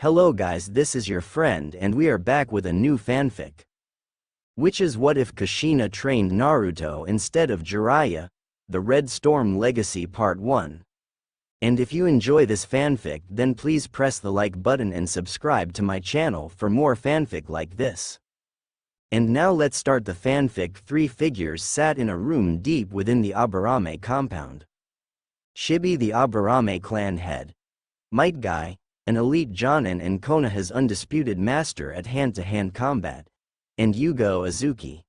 Hello guys, this is your friend and we are back with a new fanfic. Which is what if Kushina trained Naruto instead of Jiraiya, the Red Storm Legacy Part 1. And if you enjoy this fanfic then please press the like button and subscribe to my channel for more fanfic like this. And now let's start the fanfic. Three figures sat in a room deep within the Aburame compound. Shibi, the Aburame clan head. Might Guy, an elite Jonin and Konoha's undisputed master at hand-to-hand combat, and Yugo Azuki,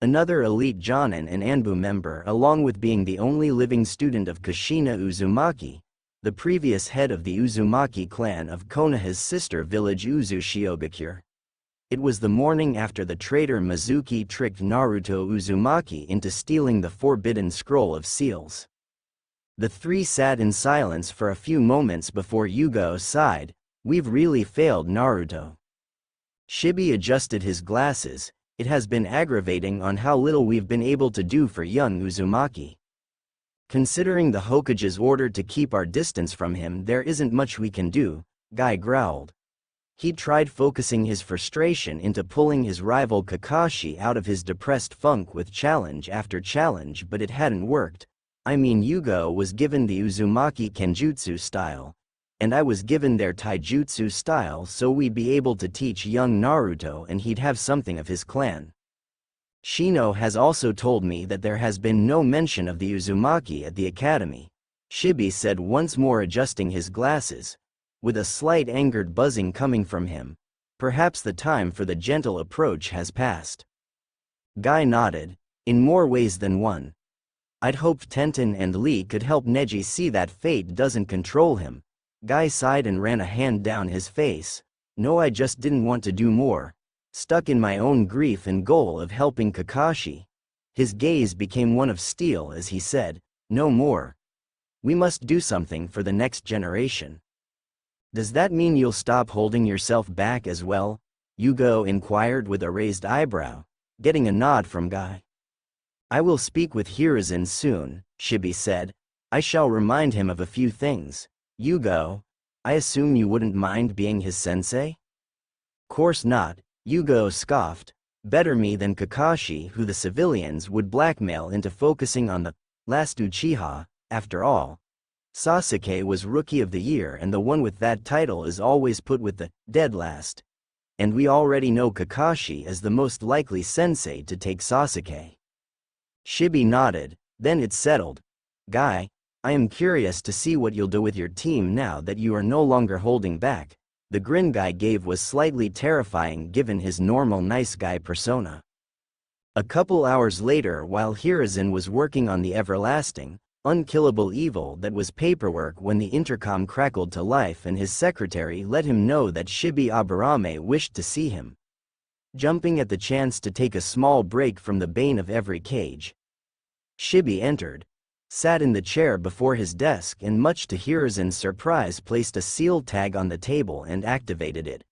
another elite Jonin and Anbu member, along with being the only living student of Kushina Uzumaki, the previous head of the Uzumaki clan of Konoha's sister village Uzushiogakure. It was the morning after the traitor Mizuki tricked Naruto Uzumaki into stealing the forbidden scroll of seals. The three sat in silence for a few moments before Yugo sighed, "We've really failed Naruto." Shibi adjusted his glasses. "It has been aggravating on how little we've been able to do for young Uzumaki. Considering the Hokage's order to keep our distance from him, there isn't much we can do," Guy growled. He'd tried focusing his frustration into pulling his rival Kakashi out of his depressed funk with challenge after challenge, but it hadn't worked. I mean, Yugo was given the Uzumaki Kenjutsu style, and I was given their Taijutsu style, so we'd be able to teach young Naruto and he'd have something of his clan. Shino has also told me that there has been no mention of the Uzumaki at the academy," Shibi said, once more adjusting his glasses, with a slight angered buzzing coming from him. "Perhaps the time for the gentle approach has passed." Guy nodded, "In more ways than one. I'd hoped Tenten and Lee could help Neji see that fate doesn't control him." Guy sighed and ran a hand down his face. "No, I just didn't want to do more. Stuck in my own grief and goal of helping Kakashi." His gaze became one of steel as he said, "No more. We must do something for the next generation." "Does that mean you'll stop holding yourself back as well?" Yugo inquired with a raised eyebrow, getting a nod from Guy. "I will speak with Hiruzen soon," Shibi said. "I shall remind him of a few things." "Yugo, I assume you wouldn't mind being his sensei?" "Course not," Yugo scoffed. "Better me than Kakashi, who the civilians would blackmail into focusing on the last Uchiha. After all, Sasuke was Rookie of the Year and the one with that title is always put with the dead last. And we already know Kakashi as the most likely sensei to take Sasuke." Shibi nodded, then it settled. "Guy, I am curious to see what you'll do with your team now that you are no longer holding back." The grin Guy gave was slightly terrifying given his normal nice guy persona. A couple hours later, while Hiruzen was working on the everlasting, unkillable evil that was paperwork, when the intercom crackled to life and his secretary let him know that Shibi Aburame wished to see him. Jumping at the chance to take a small break from the bane of every cage, Shibi entered, sat in the chair before his desk, and much to Hiruzen's surprise placed a seal tag on the table and activated it.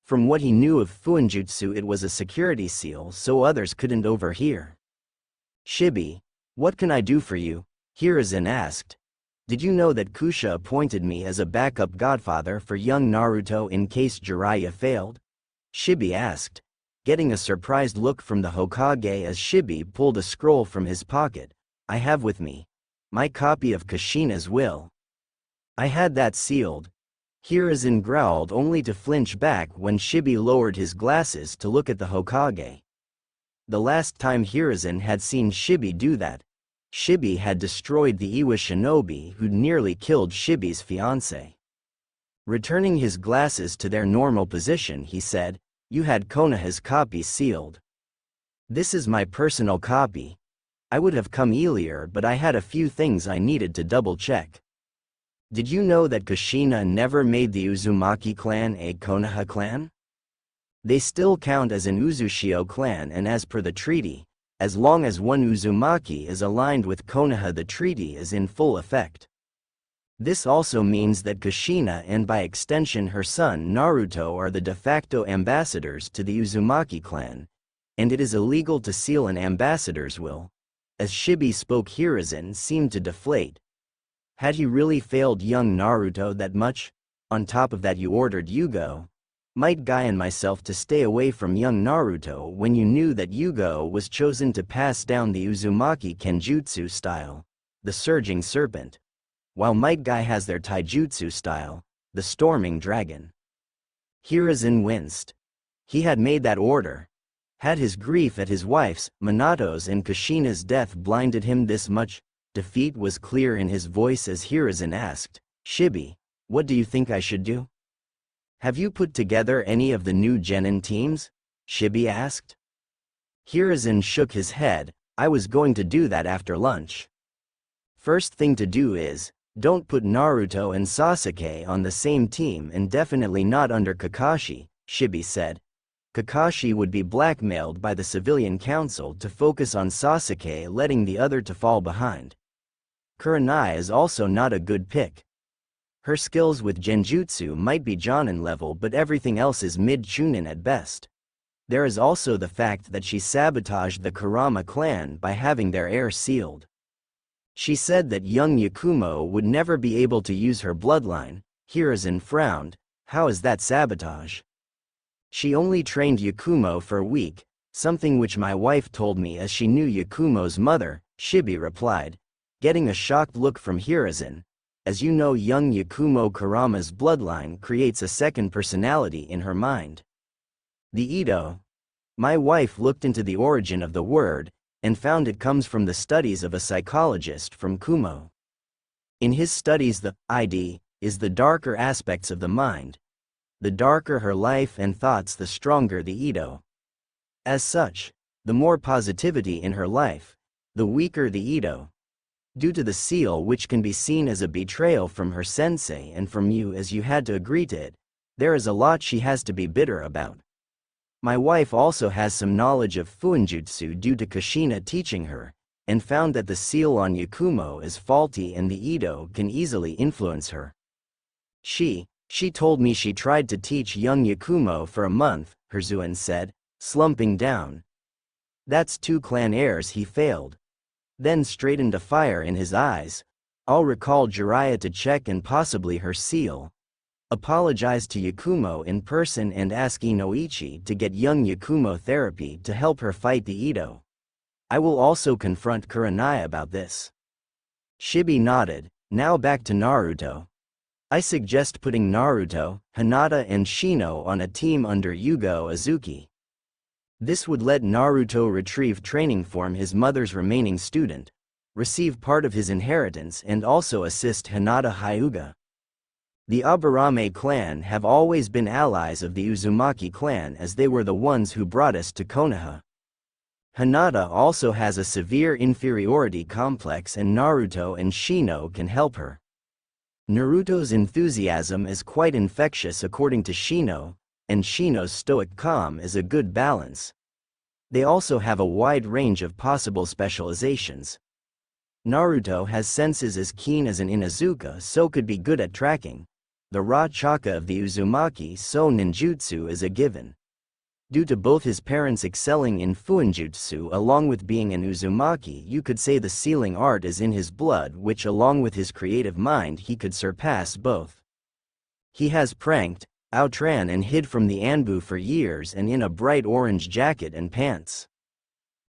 From what he knew of Fuinjutsu, it was a security seal so others couldn't overhear. "Shibi, what can I do for you?" Hiruzen asked. "Did you know that Kusha appointed me as a backup godfather for young Naruto in case Jiraiya failed?" Shibi asked, getting a surprised look from the Hokage as Shibi pulled a scroll from his pocket. "I have with me my copy of Kushina's will. I had that sealed." Hiruzen growled, only to flinch back when Shibi lowered his glasses to look at the Hokage. The last time Hiruzen had seen Shibi do that, Shibi had destroyed the Iwa shinobi who'd nearly killed Shibi's fiancé. Returning his glasses to their normal position, he said, "You had Konoha's copy sealed." "This is my personal copy. I would have come earlier, but I had a few things I needed to double-check." "Did you know that Kushina never made the Uzumaki clan a Konoha clan? They still count as an Uzushio clan, and as per the treaty, as long as one Uzumaki is aligned with Konoha, the treaty is in full effect. This also means that Kushina and by extension her son Naruto are the de facto ambassadors to the Uzumaki clan, and it is illegal to seal an ambassador's will." As Shibi spoke, Hiruzen seemed to deflate. Had he really failed young Naruto that much? On top of that, you ordered Yugo, Might Guy and myself to stay away from young Naruto when you knew that Yugo was chosen to pass down the Uzumaki Kenjutsu style, the Surging Serpent, while Might Guy has their Taijutsu style, the Storming Dragon. Hiruzen winced. He had made that order. Had his grief at his wife's, Minato's and Kushina's death blinded him this much? Defeat was clear in his voice as Hiruzen asked, "Shibi, what do you think I should do?" "Have you put together any of the new Genin teams?" Shibi asked. Hiruzen shook his head. "I was going to do that after lunch. First thing to do is, don't put Naruto and Sasuke on the same team, and definitely not under Kakashi," Shibi said. Kakashi would be blackmailed by the civilian council to focus on Sasuke, letting the other to fall behind. Kurenai is also not a good pick. Her skills with Genjutsu might be Jonin level, but everything else is mid-Chunin at best. There is also the fact that she sabotaged the Kurama clan by having their heir sealed. She said that young Yakumo would never be able to use her bloodline. Hiruzen frowned. How is that sabotage? She only trained Yakumo for a week, something which my wife told me as she knew Yakumo's mother, Shibi replied, getting a shocked look from Hiruzen. As you know, young Yakumo Kurama's bloodline creates a second personality in her mind. The Ito. My wife looked into the origin of the word, and found it comes from the studies of a psychologist from Kumo. In his studies, the ID is the darker aspects of the mind. The darker her life and thoughts, the stronger the Ito. As such, the more positivity in her life, the weaker the Ito. Due to the seal, which can be seen as a betrayal from her sensei and from you as you had to agree to it, there is a lot she has to be bitter about. My wife also has some knowledge of Fuinjutsu due to Kushina teaching her, and found that the seal on Yakumo is faulty and the Ito can easily influence her. She told me she tried to teach young Yakumo for a month, Hiruzen said, slumping down. That's 2 clan heirs he failed. Then straightened a fire in his eyes. I'll recall Jiraiya to check and possibly her seal. Apologize to Yakumo in person and ask Kunoichi to get young Yakumo therapy to help her fight the Ito. I will also confront Kurenai about this. Shibi nodded. Now back to Naruto. I suggest putting Naruto, Hinata and Shino on a team under Yugo Azuki. This would let Naruto retrieve training from his mother's remaining student, receive part of his inheritance, and also assist Hinata Hyuga. The Aburame clan have always been allies of the Uzumaki clan, as they were the ones who brought us to Konoha. Hinata also has a severe inferiority complex, and Naruto and Shino can help her. Naruto's enthusiasm is quite infectious according to Shino, and Shino's stoic calm is a good balance. They also have a wide range of possible specializations. Naruto has senses as keen as an Inuzuka, so could be good at tracking. The raw chakra of the Uzumaki, so ninjutsu is a given. Due to both his parents excelling in Fuinjutsu along with being an Uzumaki, you could say the sealing art is in his blood, which along with his creative mind he could surpass both. He has pranked, outran and hid from the Anbu for years, and in a bright orange jacket and pants.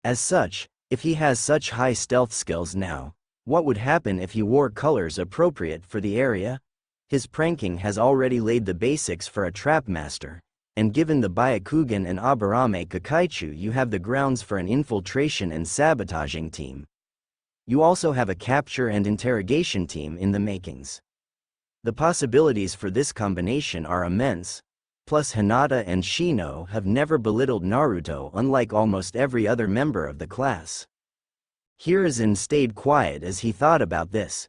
As such, if he has such high stealth skills now, what would happen if he wore colors appropriate for the area? His pranking has already laid the basics for a trap master, and given the Byakugan and Aburame Kakaichu, you have the grounds for an infiltration and sabotaging team. You also have a capture and interrogation team in the makings. The possibilities for this combination are immense. Plus, Hinata and Shino have never belittled Naruto, unlike almost every other member of the class. Hiruzen stayed quiet as he thought about this.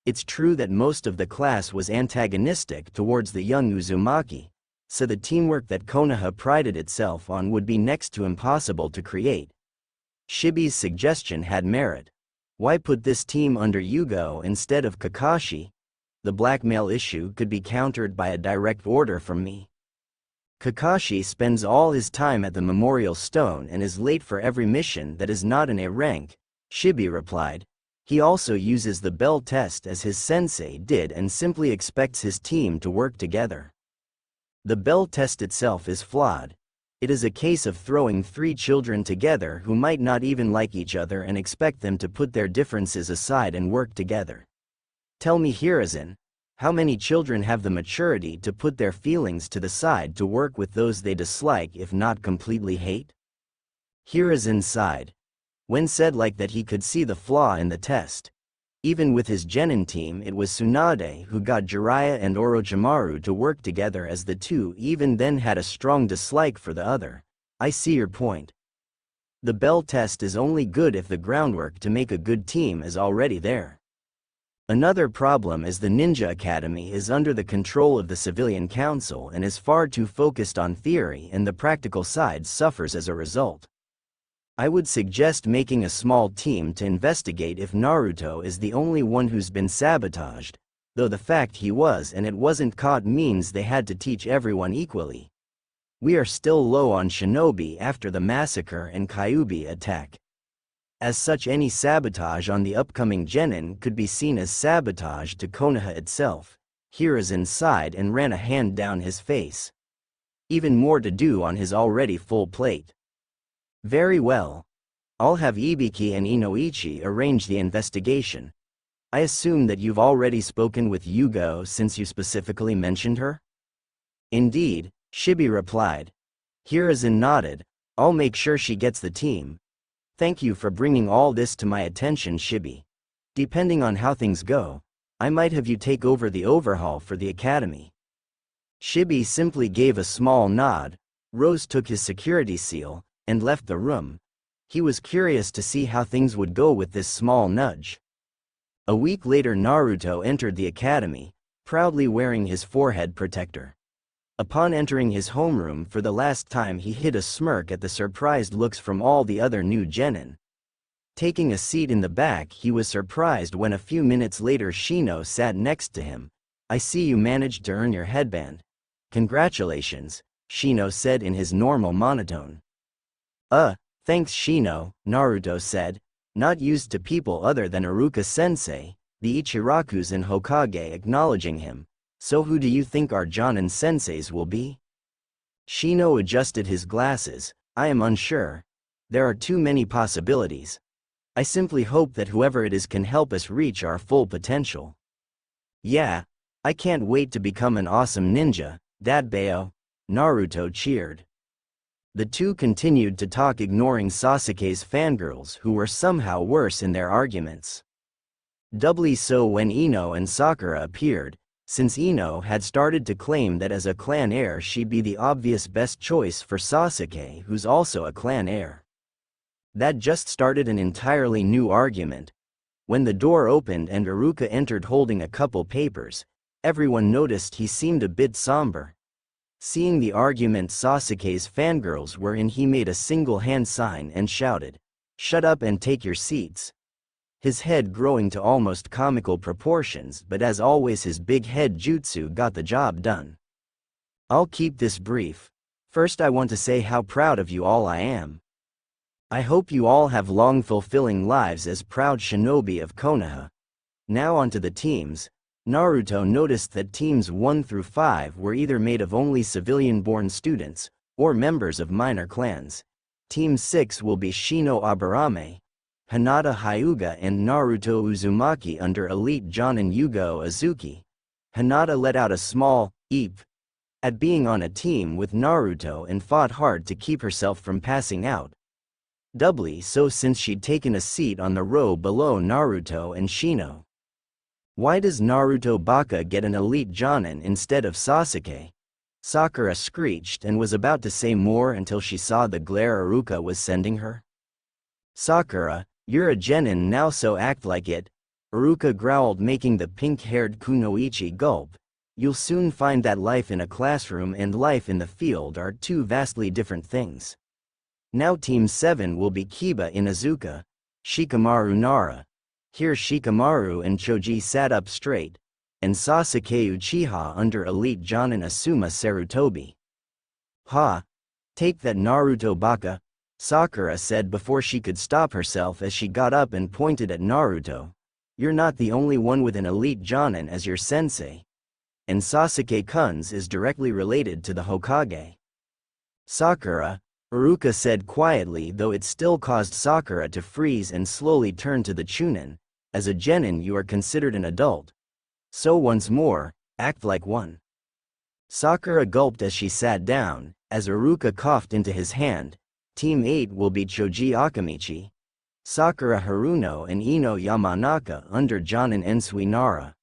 It's true that most of the class was antagonistic towards the young Uzumaki, so the teamwork that Konoha prided itself on would be next to impossible to create. Shibi's suggestion had merit. Why put this team under Yugo instead of Kakashi? The blackmail issue could be countered by a direct order from me. Kakashi spends all his time at the Memorial Stone and is late for every mission that is not an A rank, Shibi replied. He also uses the bell test as his sensei did and simply expects his team to work together. The bell test itself is flawed. It is a case of throwing three children together who might not even like each other and expect them to put their differences aside and work together. Tell me, Hiruzen, how many children have the maturity to put their feelings to the side to work with those they dislike if not completely hate? Hiruzen sighed. When said like that, he could see the flaw in the test. Even with his genin team, it was Tsunade who got Jiraiya and Orochimaru to work together, as the two even then had a strong dislike for the other. I see your point. The bell test is only good if the groundwork to make a good team is already there. Another problem is the Ninja Academy is under the control of the Civilian Council and is far too focused on theory, and the practical side suffers as a result. I would suggest making a small team to investigate if Naruto is the only one who's been sabotaged, though the fact he was and it wasn't caught means they had to teach everyone equally. We are still low on shinobi after the massacre and Kyuubi attack. As such, any sabotage on the upcoming genin could be seen as sabotage to Konoha itself. Hiruzen sighed and ran a hand down his face. Even more to do on his already full plate. Very well. I'll have Ibiki and Inoichi arrange the investigation. I assume that you've already spoken with Yugo since you specifically mentioned her? Indeed, Shibi replied. Hiruzen nodded. I'll make sure she gets the team. Thank you for bringing all this to my attention, Shibi. Depending on how things go, I might have you take over the overhaul for the academy. Shibi simply gave a small nod. Rose took his security seal and left the room. He was curious to see how things would go with this small nudge. A week later, Naruto entered the academy, proudly wearing his forehead protector. Upon entering his homeroom for the last time, he hid a smirk at the surprised looks from all the other new genin. Taking a seat in the back, he was surprised when a few minutes later Shino sat next to him. I see you managed to earn your headband. Congratulations, Shino said in his normal monotone. Thanks Shino, Naruto said, not used to people other than Iruka-sensei, the Ichirakus and Hokage acknowledging him. So who do you think our Jonin senseis will be? Shino adjusted his glasses. I am unsure. There are too many possibilities. I simply hope that whoever it is can help us reach our full potential. Yeah, I can't wait to become an awesome ninja, Dadbeo, Naruto cheered. The two continued to talk, ignoring Sasuke's fangirls who were somehow worse in their arguments. Doubly so when Ino and Sakura appeared, since Ino had started to claim that as a clan heir she'd be the obvious best choice for Sasuke, who's also a clan heir. That just started an entirely new argument. When the door opened and Iruka entered holding a couple papers, everyone noticed he seemed a bit somber. Seeing the argument Sasuke's fangirls were in, he made a single hand sign and shouted, "Shut up and take your seats." His head growing to almost comical proportions, but as always his big head jutsu got the job done. I'll keep this brief. First I want to say how proud of you all I am. I hope you all have long fulfilling lives as proud shinobi of Konoha. Now onto the teams. Naruto noticed that teams 1 through 5 were either made of only civilian-born students, or members of minor clans. Team 6 will be Shino Aburame, Hinata Hyuga and Naruto Uzumaki under elite Jonin Yugo Azuki. Hinata let out a small eep at being on a team with Naruto and fought hard to keep herself from passing out. Doubly so since she'd taken a seat on the row below Naruto and Shino. Why does Naruto Baka get an elite Jonin instead of Sasuke? Sakura screeched and was about to say more until she saw the glare Iruka was sending her. Sakura, you're a genin now, so act like it, Iruka growled, making the pink-haired Kunoichi gulp. You'll soon find that life in a classroom and life in the field are two vastly different things. Now Team 7 will be Kiba Inuzuka, Shikamaru Nara. Here Shikamaru and Choji sat up straight, and Sasuke Uchiha under elite Jonin Asuma Sarutobi. Ha! Take that, Naruto Baka, Sakura said before she could stop herself as she got up and pointed at Naruto. You're not the only one with an elite Jonin as your sensei. And Sasuke-kun's is directly related to the Hokage. Sakura, Iruka said quietly, though it still caused Sakura to freeze and slowly turn to the Chunin. As a genin you are considered an adult. So once more, act like one. Sakura gulped as she sat down, as Iruka coughed into his hand. Team 8 will be Choji Akamichi, Sakura Haruno and Ino Yamanaka under Jonin Ensui Nara.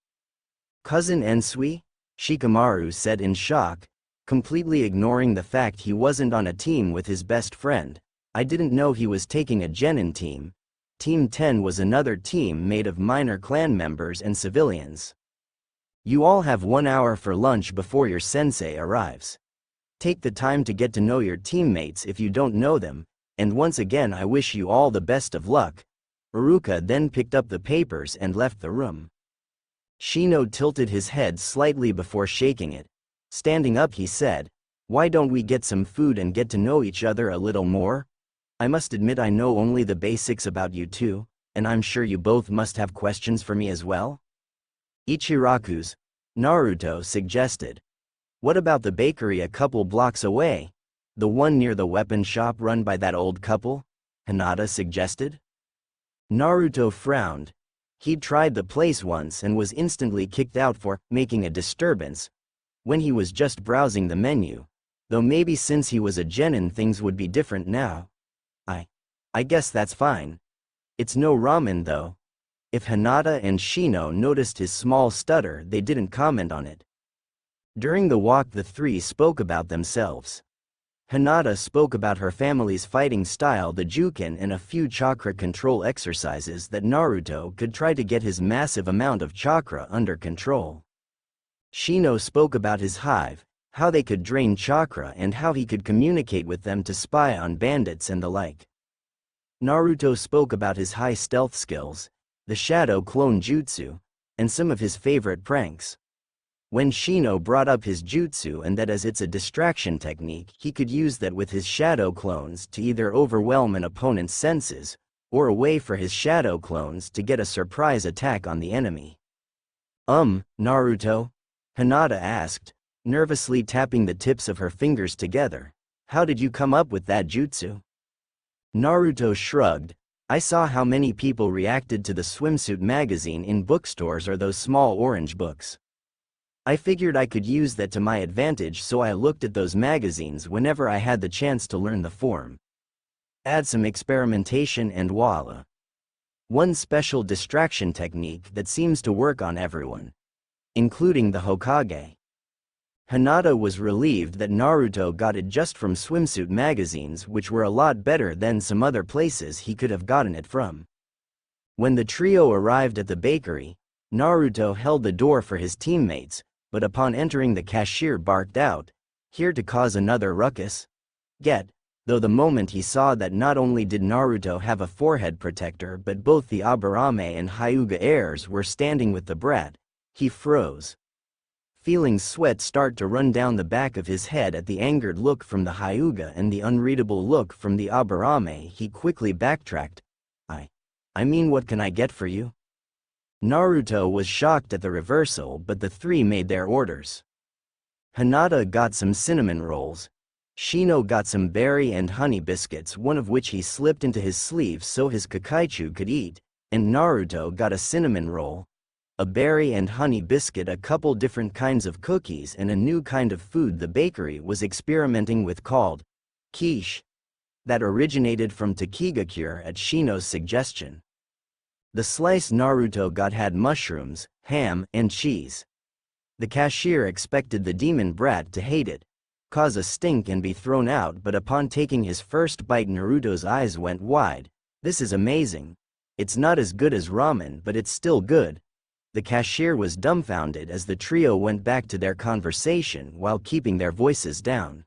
Cousin Ensui? Shikamaru said in shock, completely ignoring the fact he wasn't on a team with his best friend. I didn't know he was taking a genin team. Team 10 was another team made of minor clan members and civilians. You all have 1 hour for lunch before your sensei arrives. Take the time to get to know your teammates if you don't know them, and once again I wish you all the best of luck. Iruka then picked up the papers and left the room. Shino tilted his head slightly before shaking it. Standing up he said, "Why don't we get some food and get to know each other a little more? I must admit I know only the basics about you two, and I'm sure you both must have questions for me as well." Ichiraku's, Naruto suggested. "What about the bakery a couple blocks away? The one near the weapon shop run by that old couple?" Hinata suggested. Naruto frowned. He'd tried the place once and was instantly kicked out for making a disturbance when he was just browsing the menu. Though maybe since he was a genin things would be different now. I guess that's fine. It's no ramen though. If Hinata and Shino noticed his small stutter, they didn't comment on it. During the walk the three spoke about themselves. Hinata spoke about her family's fighting style, the Jukin, and a few chakra control exercises that Naruto could try to get his massive amount of chakra under control. Shino spoke about his hive, how they could drain chakra and how he could communicate with them to spy on bandits and the like. Naruto spoke about his high stealth skills, the shadow clone jutsu, and some of his favorite pranks. When Shino brought up his jutsu and that as it's a distraction technique, he could use that with his shadow clones to either overwhelm an opponent's senses, or a way for his shadow clones to get a surprise attack on the enemy. Naruto? Hinata asked, nervously tapping the tips of her fingers together. How did you come up with that jutsu? Naruto shrugged. I saw how many people reacted to the swimsuit magazine in bookstores or those small orange books. I figured I could use that to my advantage, so I looked at those magazines whenever I had the chance to learn the form. Add some experimentation and voila. One special distraction technique that seems to work on everyone, including the Hokage. Hinata was relieved that Naruto got it just from swimsuit magazines, which were a lot better than some other places he could have gotten it from. When the trio arrived at the bakery, Naruto held the door for his teammates, but upon entering the cashier barked out, "Here to cause another ruckus?" Though the moment he saw that not only did Naruto have a forehead protector but both the Aburame and Hyuga heirs were standing with the brat, he froze. Feeling sweat start to run down the back of his head at the angered look from the Hyuga and the unreadable look from the Aburame, he quickly backtracked. I mean, what can I get for you?" Naruto was shocked at the reversal, but the three made their orders. Hinata got some cinnamon rolls. Shino got some berry and honey biscuits, one of which he slipped into his sleeve so his Kakaichu could eat, and Naruto got a cinnamon roll, a berry and honey biscuit, a couple different kinds of cookies, and a new kind of food the bakery was experimenting with called quiche, that originated from Takigakure at Shino's suggestion. The slice Naruto got had mushrooms, ham, and cheese. The cashier expected the demon brat to hate it, cause a stink and be thrown out, but upon taking his first bite Naruto's eyes went wide. "This is amazing. It's not as good as ramen, but it's still good." The cashier was dumbfounded as the trio went back to their conversation while keeping their voices down.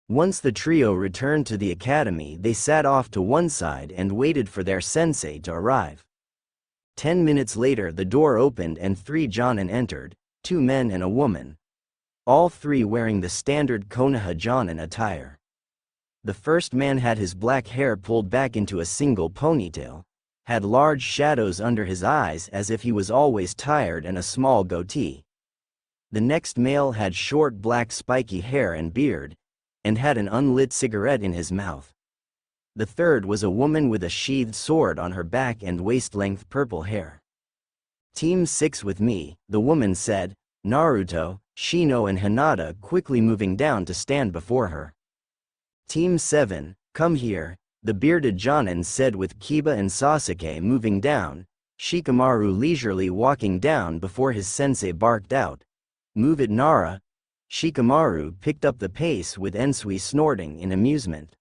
Once the trio returned to the academy, they sat off to one side and waited for their sensei to arrive. 10 minutes later the door opened and 3 Jonin entered, 2 men and a woman. All 3 wearing the standard Konoha Jonin attire. The first man had his black hair pulled back into a single ponytail, had large shadows under his eyes as if he was always tired and a small goatee. The next male had short black spiky hair and beard, and had an unlit cigarette in his mouth. The third was a woman with a sheathed sword on her back and waist-length purple hair. "Team 6 with me," the woman said, Naruto, Shino and Hinata quickly moving down to stand before her. "Team 7, come here," the bearded Jonin said with Kiba and Sasuke moving down, Shikamaru leisurely walking down before his sensei barked out, "Move it, Nara." Shikamaru picked up the pace with Ensui snorting in amusement.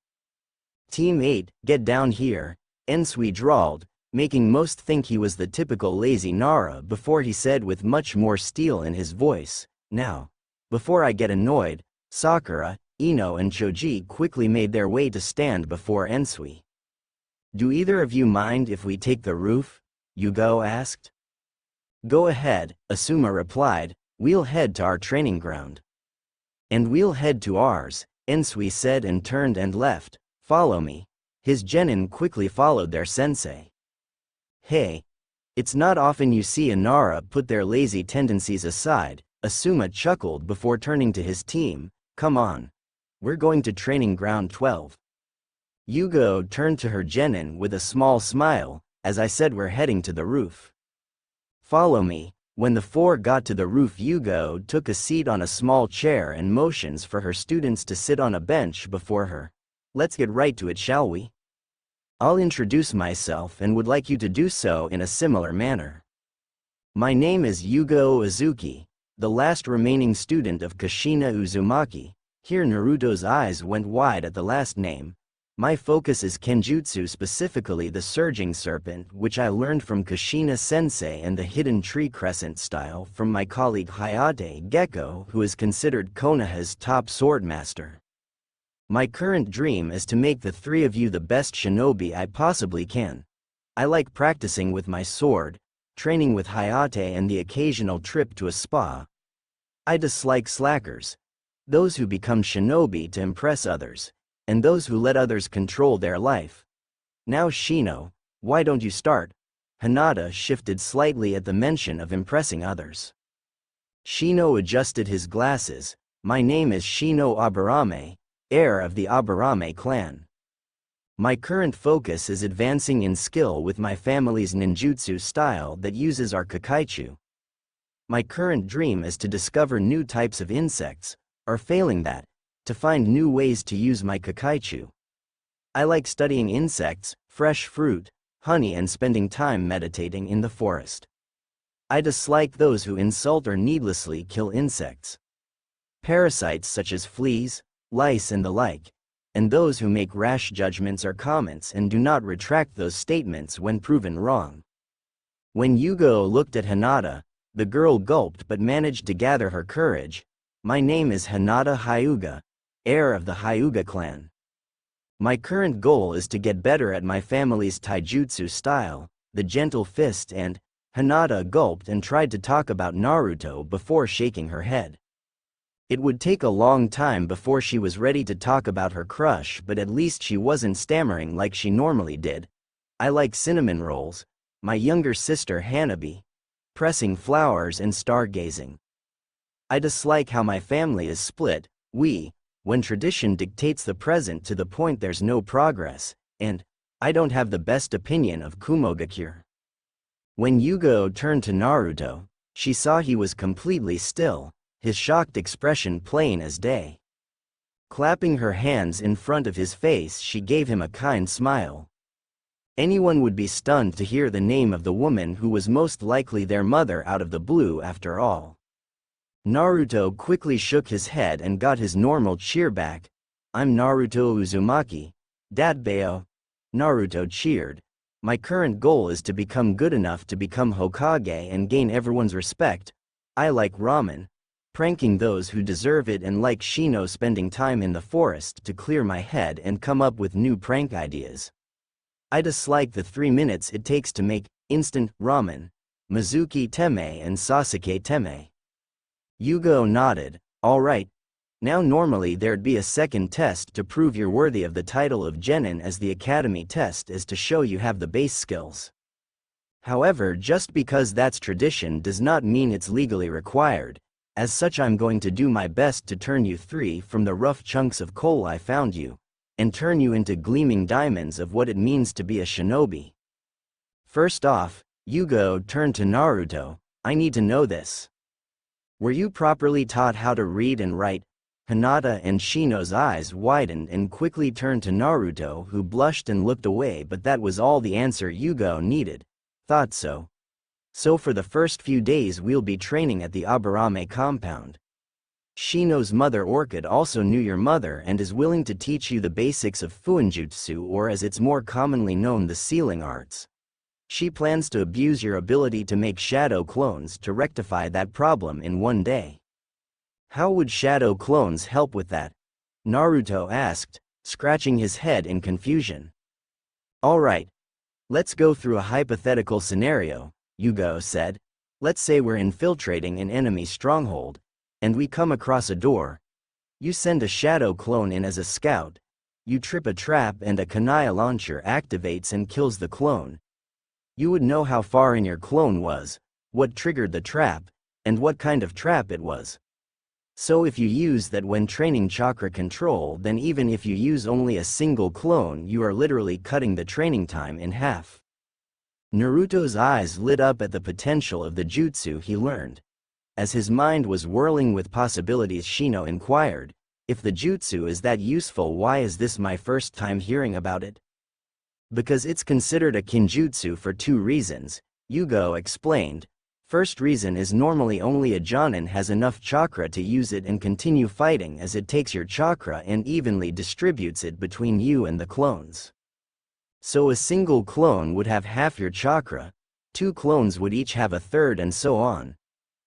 "Team 8, get down here," Ensui drawled, making most think he was the typical lazy Nara before he said with much more steel in his voice, "Now, before I get annoyed." Sakura, Ino and Choji quickly made their way to stand before Ensui. "Do either of you mind if we take the roof?" Yugo asked. "Go ahead," Asuma replied, "we'll head to our training ground." "And we'll head to ours," Ensui said and turned and left. "Follow me." His genin quickly followed their sensei. "Hey, it's not often you see a Nara put their lazy tendencies aside," Asuma chuckled before turning to his team. "Come on. We're going to training ground 12. Yugo turned to her genin with a small smile. "As I said, we're heading to the roof. Follow me." When the four got to the roof, Yugo took a seat on a small chair and motions for her students to sit on a bench before her. "Let's get right to it, shall we? I'll introduce myself and would like you to do so in a similar manner. My name is Yugo Uzuki, the last remaining student of Kushina Uzumaki." Here Naruto's eyes went wide at the last name. "My focus is Kenjutsu, specifically the Surging Serpent, which I learned from Kushina Sensei, and the Hidden Tree Crescent style from my colleague Hayate Gecko, who is considered Konoha's top swordmaster. My current dream is to make the three of you the best shinobi I possibly can. I like practicing with my sword, training with Hayate, and the occasional trip to a spa. I dislike slackers, those who become shinobi to impress others, and those who let others control their life. Now Shino, why don't you start?" Hinata shifted slightly at the mention of impressing others. Shino adjusted his glasses. "My name is Shino Aburame, heir of the Aburame clan. My current focus is advancing in skill with my family's ninjutsu style that uses our kakaichu. My current dream is to discover new types of insects, or failing that, to find new ways to use my kakaichu. I like studying insects, fresh fruit, honey, and spending time meditating in the forest. I dislike those who insult or needlessly kill insects. Parasites such as fleas, lice and the like, and those who make rash judgments or comments and do not retract those statements when proven wrong." When Yugo looked at Hinata, the girl gulped but managed to gather her courage. "My name is Hinata Hyuga, heir of the Hyuga clan. My current goal is to get better at my family's taijutsu style, the gentle fist," and Hinata gulped and tried to talk about Naruto before shaking her head. It would take a long time before she was ready to talk about her crush, but at least she wasn't stammering like she normally did. "I like cinnamon rolls, my younger sister Hanabi, pressing flowers and stargazing. I dislike how my family is split, when tradition dictates the present to the point there's no progress, and I don't have the best opinion of Kumogakure." When Yugo turned to Naruto, she saw he was completely still, his shocked expression plain as day. Clapping her hands in front of his face, she gave him a kind smile. Anyone would be stunned to hear the name of the woman who was most likely their mother out of the blue after all. Naruto quickly shook his head and got his normal cheer back. "I'm Naruto Uzumaki, Datbeo." Naruto cheered. "My current goal is to become good enough to become Hokage and gain everyone's respect. I like ramen, pranking those who deserve it, and like Shino spending time in the forest to clear my head and come up with new prank ideas. I dislike the 3 minutes it takes to make instant ramen, Mizuki Teme and Sasuke Teme." Yugo nodded. "All right. Now normally there'd be a second test to prove you're worthy of the title of Genin, as the academy test is to show you have the base skills. However, just because that's tradition does not mean it's legally required. As such, I'm going to do my best to turn you three from the rough chunks of coal I found you, and turn you into gleaming diamonds of what it means to be a shinobi. First off, Yugo turned to Naruto. I need to know this. Were you properly taught how to read and write? Hinata and Shino's eyes widened and quickly turned to Naruto, who blushed and looked away, but that was all the answer Yugo needed. Thought so. So for the first few days we'll be training at the Aburame compound. Shino's mother Orchid also knew your mother and is willing to teach you the basics of Fuinjutsu, or as it's more commonly known, the sealing arts. She plans to abuse your ability to make shadow clones to rectify that problem in one day. How would shadow clones help with that? Naruto asked, scratching his head in confusion. Alright. Let's go through a hypothetical scenario, Yugo said. Let's say we're infiltrating an enemy stronghold, and we come across a door. You send a shadow clone in as a scout. You trip a trap and a kunai launcher activates and kills the clone. You would know how far in your clone was, what triggered the trap, and what kind of trap it was. So if you use that when training chakra control, then even if you use only a single clone, you are literally cutting the training time in half. Naruto's eyes lit up at the potential of the jutsu he learned. As his mind was whirling with possibilities, Shino inquired, if the jutsu is that useful, why is this my first time hearing about it? Because it's considered a kinjutsu for two reasons, Yugo explained. First reason is normally only a jonin has enough chakra to use it and continue fighting, as it takes your chakra and evenly distributes it between you and the clones. So a single clone would have half your chakra, two clones would each have a third, and so on.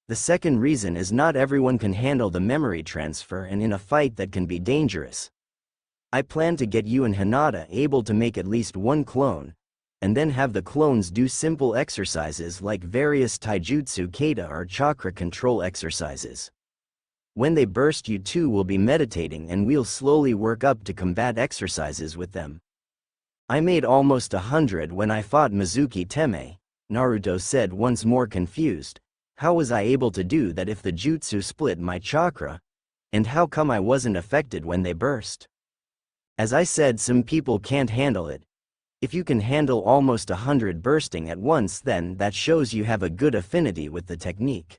The second reason is not everyone can handle the memory transfer, and in a fight that can be dangerous. I plan to get you and Hinata able to make at least one clone, and then have the clones do simple exercises like various taijutsu kata or chakra control exercises. When they burst, you two will be meditating and we'll slowly work up to combat exercises with them. I made almost 100 when I fought Mizuki Teme, Naruto said, once more confused. How was I able to do that if the jutsu split my chakra? And how come I wasn't affected when they burst? As I said, some people can't handle it. If you can handle almost 100 bursting at once, then that shows you have a good affinity with the technique.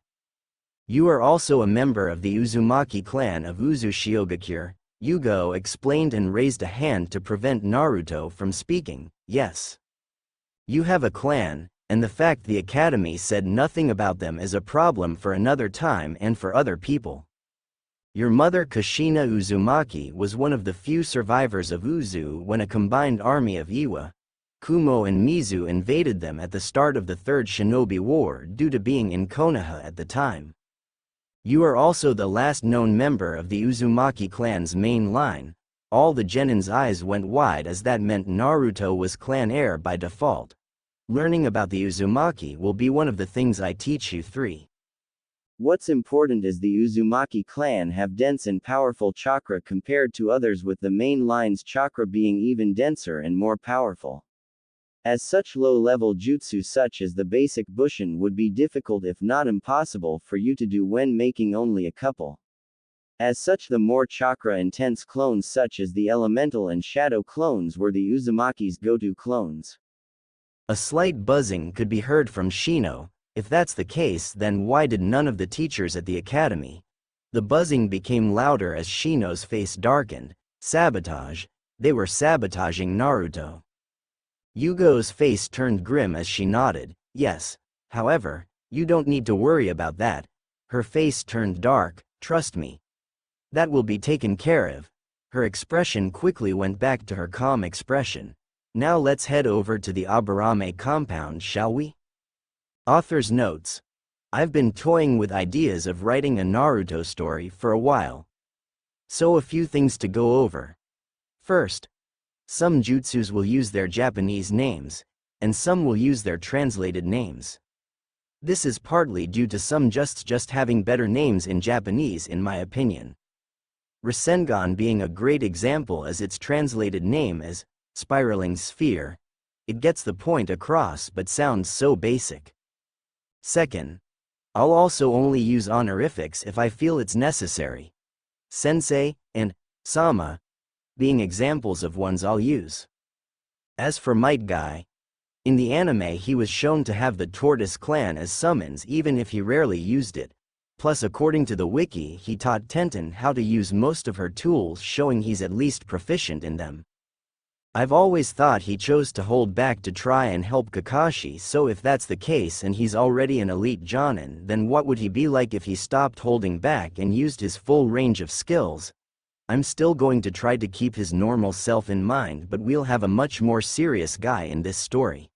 You are also a member of the Uzumaki clan of Uzushiogakure, Yugo explained and raised a hand to prevent Naruto from speaking. Yes. You have a clan, and the fact the academy said nothing about them is a problem for another time and for other people. Your mother Kushina Uzumaki was one of the few survivors of Uzu when a combined army of Iwa, Kumo and Mizu invaded them at the start of the Third Shinobi War due to being in Konoha at the time. You are also the last known member of the Uzumaki clan's main line. All the genin's eyes went wide, as that meant Naruto was clan heir by default. Learning about the Uzumaki will be one of the things I teach you three. What's important is the Uzumaki clan have dense and powerful chakra compared to others, with the main line's chakra being even denser and more powerful. As such, low-level jutsu such as the basic Bushin would be difficult if not impossible for you to do when making only a couple. As such, the more chakra-intense clones such as the elemental and shadow clones were the Uzumaki's go-to clones. A slight buzzing could be heard from Shino. If that's the case, then why did none of the teachers at the academy? The buzzing became louder as Shino's face darkened. Sabotage. They were sabotaging Naruto. Yugo's face turned grim as she nodded. Yes. However, you don't need to worry about that. Her face turned dark. Trust me. That will be taken care of. Her expression quickly went back to her calm expression. Now let's head over to the Aburame compound, shall we? Author's notes. I've been toying with ideas of writing a Naruto story for a while. So a few things to go over. First, some jutsus will use their Japanese names, and some will use their translated names. This is partly due to some just having better names in Japanese, in my opinion. Rasengan being a great example, as its translated name as spiraling sphere. It gets the point across but sounds so basic. Second, I'll also only use honorifics if I feel it's necessary. Sensei and sama being examples of ones I'll use. As for Might Guy, in the anime he was shown to have the Tortoise Clan as summons even if he rarely used it. Plus, according to the wiki, he taught Tenten how to use most of her tools, showing he's at least proficient in them. I've always thought he chose to hold back to try and help Kakashi, so if that's the case and he's already an elite Jonin, then what would he be like if he stopped holding back and used his full range of skills? I'm still going to try to keep his normal self in mind, but we'll have a much more serious guy in this story.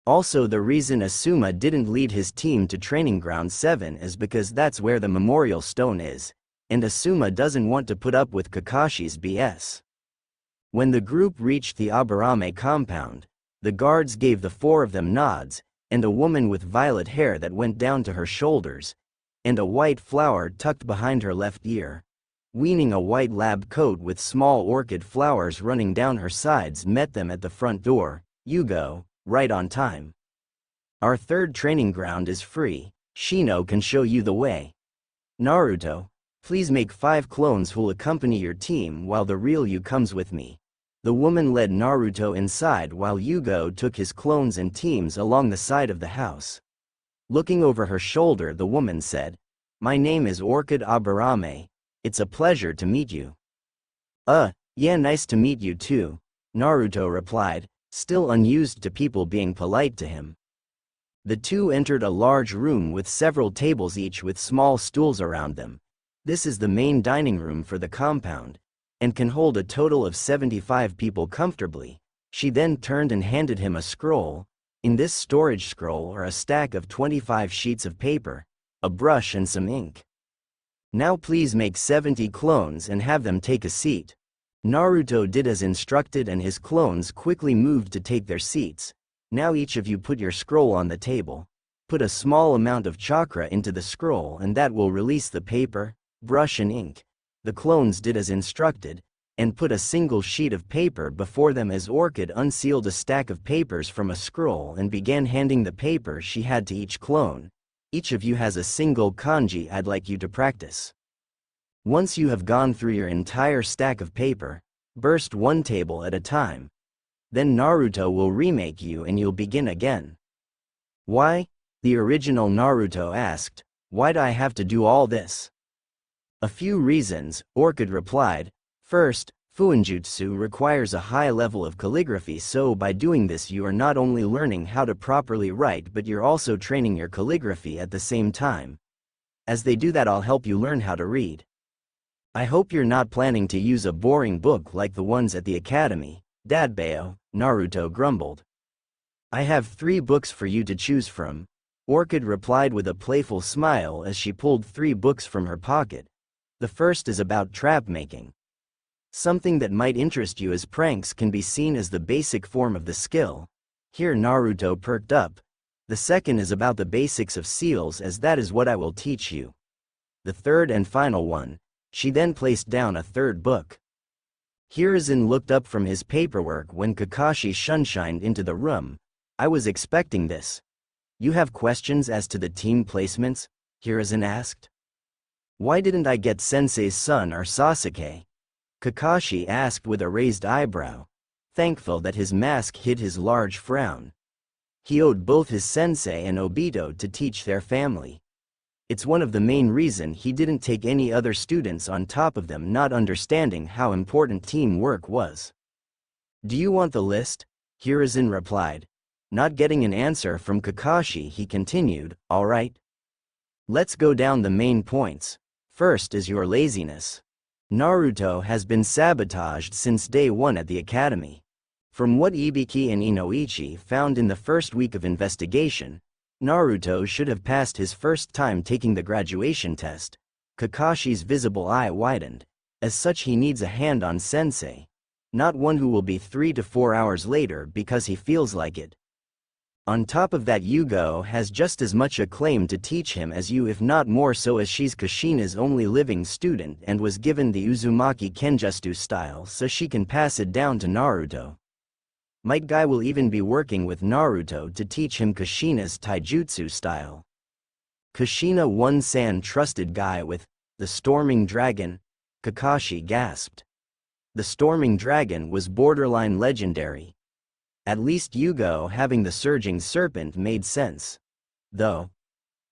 Also, the reason Asuma didn't lead his team to Training Ground 7 is because that's where the Memorial Stone is, and Asuma doesn't want to put up with Kakashi's BS. When the group reached the Aburame compound, the guards gave the four of them nods, and a woman with violet hair that went down to her shoulders, and a white flower tucked behind her left ear, wearing a white lab coat with small orchid flowers running down her sides, met them at the front door. You go, right on time. Our third training ground is free. Shino can show you the way. Naruto, please make 5 clones who'll accompany your team while the real you comes with me. The woman led Naruto inside while Yugo took his clones and teams along the side of the house. Looking over her shoulder, the woman said, "My name is Orchid Aburame. It's a pleasure to meet you." Yeah, nice to meet you too," Naruto replied, still unused to people being polite to him. The two entered a large room with several tables, each with small stools around them. This is the main dining room for the compound, and can hold a total of 75 people comfortably. She then turned and handed him a scroll. In this storage scroll are a stack of 25 sheets of paper, a brush and some ink. Now please make 70 clones and have them take a seat. Naruto did as instructed and his clones quickly moved to take their seats. Now each of you put your scroll on the table. Put a small amount of chakra into the scroll and that will release the paper, brush and ink. The clones did as instructed, and put a single sheet of paper before them as Orchid unsealed a stack of papers from a scroll and began handing the paper she had to each clone. Each of you has a single kanji I'd like you to practice. Once you have gone through your entire stack of paper, burst one table at a time. Then Naruto will remake you and you'll begin again. Why? The original Naruto asked. Why'd I have to do all this? A few reasons, Orchid replied. First, Fuinjutsu requires a high level of calligraphy, so by doing this you are not only learning how to properly write but you're also training your calligraphy at the same time. As they do that, I'll help you learn how to read. I hope you're not planning to use a boring book like the ones at the academy, Dadbeo, Naruto grumbled. I have 3 books for you to choose from, Orchid replied with a playful smile as she pulled 3 books from her pocket. The first is about trap making. Something that might interest you, as pranks can be seen as the basic form of the skill. Here Naruto perked up. The second is about the basics of seals, as that is what I will teach you. The third and final one. She then placed down a 3rd book. Hiruzen looked up from his paperwork when Kakashi shunshined into the room. I was expecting this. You have questions as to the team placements? Hiruzen asked. Why didn't I get Sensei's son or Sasuke? Kakashi asked with a raised eyebrow, thankful that his mask hid his large frown. He owed both his sensei and Obito to teach their family. It's one of the main reason he didn't take any other students, on top of them not understanding how important teamwork was. Do you want the list? Hiruzen replied. Not getting an answer from Kakashi, he continued, all right. Let's go down the main points. First is your laziness. Naruto has been sabotaged since day 1 at the academy. From what Ibiki and Inoichi found in the first week of investigation, Naruto should have passed his first time taking the graduation test. Kakashi's visible eye widened. As such, he needs a hand on sensei. Not one who will be 3 to 4 hours later because he feels like it. On top of that, Yugo has just as much a claim to teach him as you, if not more so, as she's Kushina's only living student and was given the Uzumaki Kenjutsu style so she can pass it down to Naruto. Might Guy will even be working with Naruto to teach him Kushina's taijutsu style. Kushina one-san trusted Guy with the Storming Dragon, Kakashi gasped. The Storming Dragon was borderline legendary. At least Yugo having the Surging Serpent made sense. Though,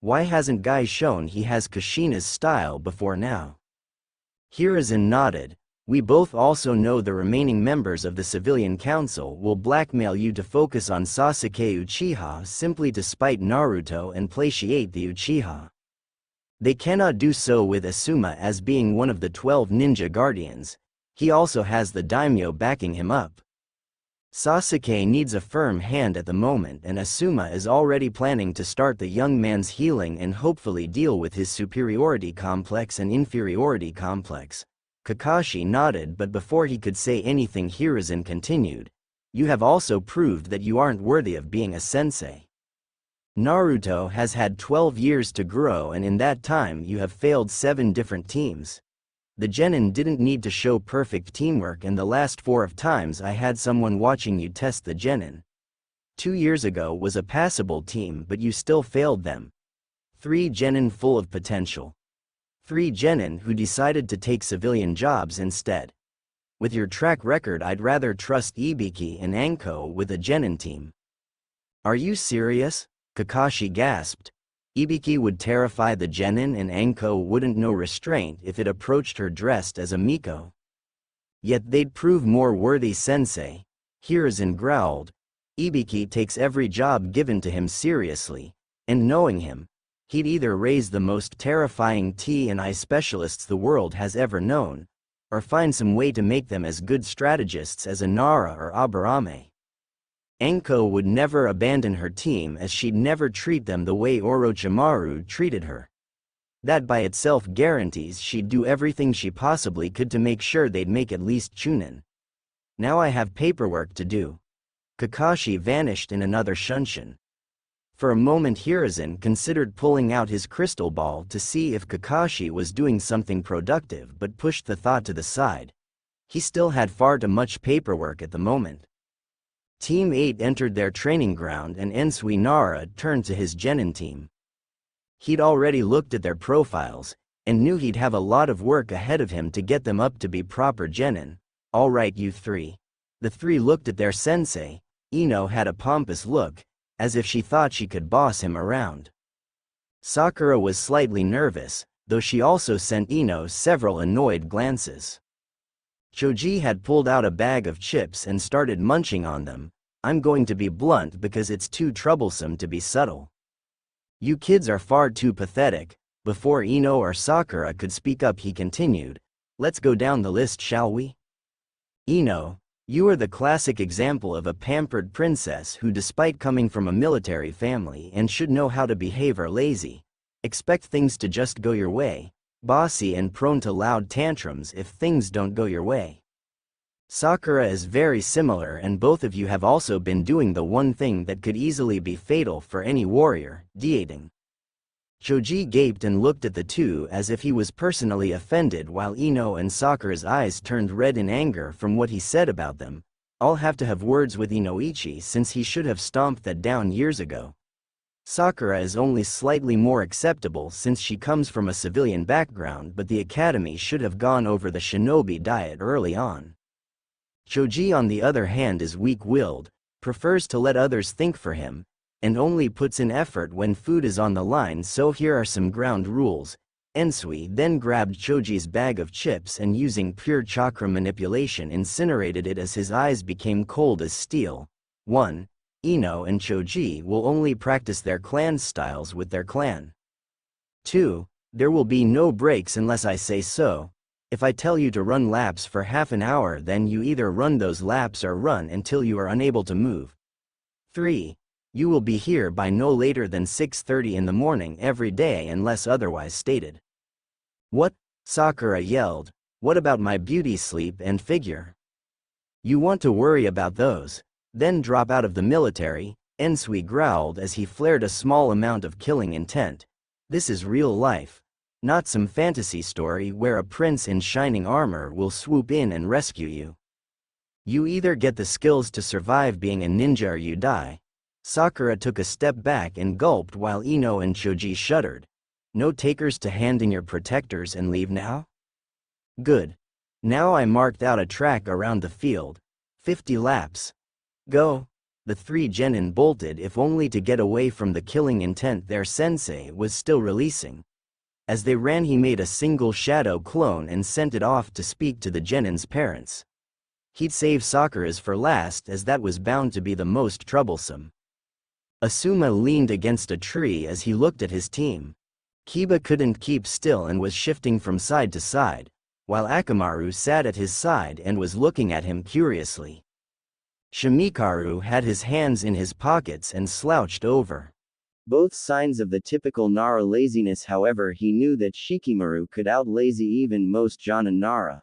why hasn't Guy shown he has Kushina's style before now? Hiruzen nodded. We both also know the remaining members of the Civilian Council will blackmail you to focus on Sasuke Uchiha simply to spite Naruto and plagiate the Uchiha. They cannot do so with Asuma as being one of the 12 ninja guardians. He also has the daimyo backing him up. Sasuke needs a firm hand at the moment, and Asuma is already planning to start the young man's healing and hopefully deal with his superiority complex and inferiority complex. Kakashi nodded, but before he could say anything Hiruzen continued. You have also proved that you aren't worthy of being a sensei. Naruto has had 12 years to grow, and in that time you have failed 7 different teams. The genin didn't need to show perfect teamwork, and the last 4 of times I had someone watching you test the genin. 2 years ago was a passable team, but you still failed them. 3 genin full of potential. 3 genin who decided to take civilian jobs instead. With your track record, I'd rather trust Ibiki and Anko with a genin team. Are you serious? Kakashi gasped. Ibiki would terrify the genin and Anko wouldn't know restraint if it approached her dressed as a Miko. Yet they'd prove more worthy, sensei. Hiruzen growled. Ibiki takes every job given to him seriously, and knowing him, he'd either raise the most terrifying T&I specialists the world has ever known, or find some way to make them as good strategists as Nara or Aburame. Anko would never abandon her team, as she'd never treat them the way Orochimaru treated her. That by itself guarantees she'd do everything she possibly could to make sure they'd make at least Chunin. Now I have paperwork to do. Kakashi vanished in another shunshin. For a moment Hiruzen considered pulling out his crystal ball to see if Kakashi was doing something productive, but pushed the thought to the side. He still had far too much paperwork at the moment. Team 8 entered their training ground, and Ensui Nara turned to his genin team. He'd already looked at their profiles, and knew he'd have a lot of work ahead of him to get them up to be proper genin. All right, you 3. The 3 looked at their sensei. Ino had a pompous look, as if she thought she could boss him around. Sakura was slightly nervous, though she also sent Ino several annoyed glances. Choji had pulled out a bag of chips and started munching on them. I'm going to be blunt because it's too troublesome to be subtle. You kids are far too pathetic. Before Ino or Sakura could speak up, he continued. Let's go down the list, shall we? Ino, you are the classic example of a pampered princess who, despite coming from a military family and should know how to behave, are lazy. Expect things to just go your way. Bossy and prone to loud tantrums if things don't go your way. Sakura is very similar, and both of you have also been doing the one thing that could easily be fatal for any warrior, dating. Choji gaped and looked at the two as if he was personally offended, while Ino and Sakura's eyes turned red in anger from what he said about them. I'll have to have words with Inoichi, since he should have stomped that down years ago. Sakura is only slightly more acceptable since she comes from a civilian background, but the academy should have gone over the shinobi diet early on. Choji, on the other hand, is weak-willed, prefers to let others think for him, and only puts in effort when food is on the line, so here are some ground rules. Ensui then grabbed Choji's bag of chips and, using pure chakra manipulation, incinerated it as his eyes became cold as steel. 1. Ino and Choji will only practice their clan styles with their clan. 2. There will be no breaks unless I say so. If I tell you to run laps for half an hour, then you either run those laps or run until you are unable to move. 3. You will be here by no later than 6:30 in the morning every day unless otherwise stated. What? Sakura yelled. What about my beauty sleep and figure? You want to worry about those? Then drop out of the military, Ensui growled as he flared a small amount of killing intent. This is real life. Not some fantasy story where a prince in shining armor will swoop in and rescue you. You either get the skills to survive being a ninja or you die. Sakura took a step back and gulped while Ino and Choji shuddered. No takers to hand in your protectors and leave now? Good. Now I marked out a track around the field. 50 laps. Go. The three genin bolted if only to get away from the killing intent their sensei was still releasing. As they ran he made a single shadow clone and sent it off to speak to the genin's parents. He'd save Sakura's for last as that was bound to be the most troublesome. Asuma leaned against a tree as he looked at his team. Kiba couldn't keep still and was shifting from side to side, while Akamaru sat at his side and was looking at him curiously. Shimikaru had his hands in his pockets and slouched over. Both signs of the typical Nara laziness. However, he knew that Shikimaru could outlazy even most Jonin Nara.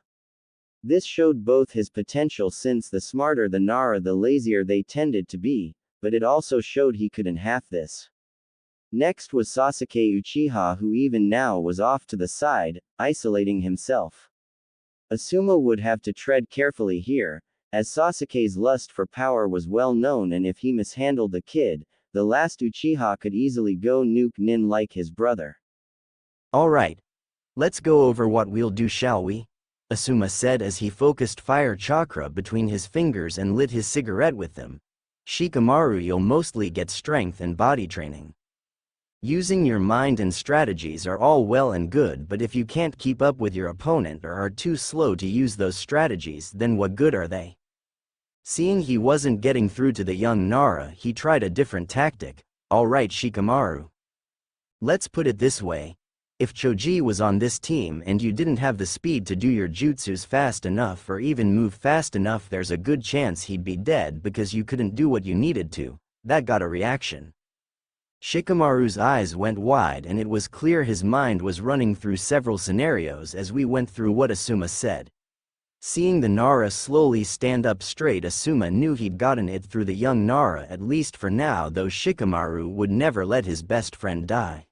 This showed both his potential, since the smarter the Nara the lazier they tended to be, but it also showed he couldn't half this. Next was Sasuke Uchiha, who even now was off to the side, isolating himself. Asuma would have to tread carefully here, as Sasuke's lust for power was well known, and if he mishandled the kid, the last Uchiha could easily go nuke Nin like his brother. Alright. Let's go over what we'll do, shall we? Asuma said as he focused fire chakra between his fingers and lit his cigarette with them. Shikamaru, you'll mostly get strength and body training. Using your mind and strategies are all well and good, but if you can't keep up with your opponent or are too slow to use those strategies, then what good are they? Seeing he wasn't getting through to the young Nara, he tried a different tactic. Alright Shikamaru. Let's put it this way. If Choji was on this team and you didn't have the speed to do your jutsus fast enough or even move fast enough, there's a good chance he'd be dead because you couldn't do what you needed to. That got a reaction. Shikamaru's eyes went wide and it was clear his mind was running through several scenarios as we went through what Asuma said. Seeing the Nara slowly stand up straight, Asuma knew he'd gotten it through the young Nara, at least for now, though Shikamaru would never let his best friend die.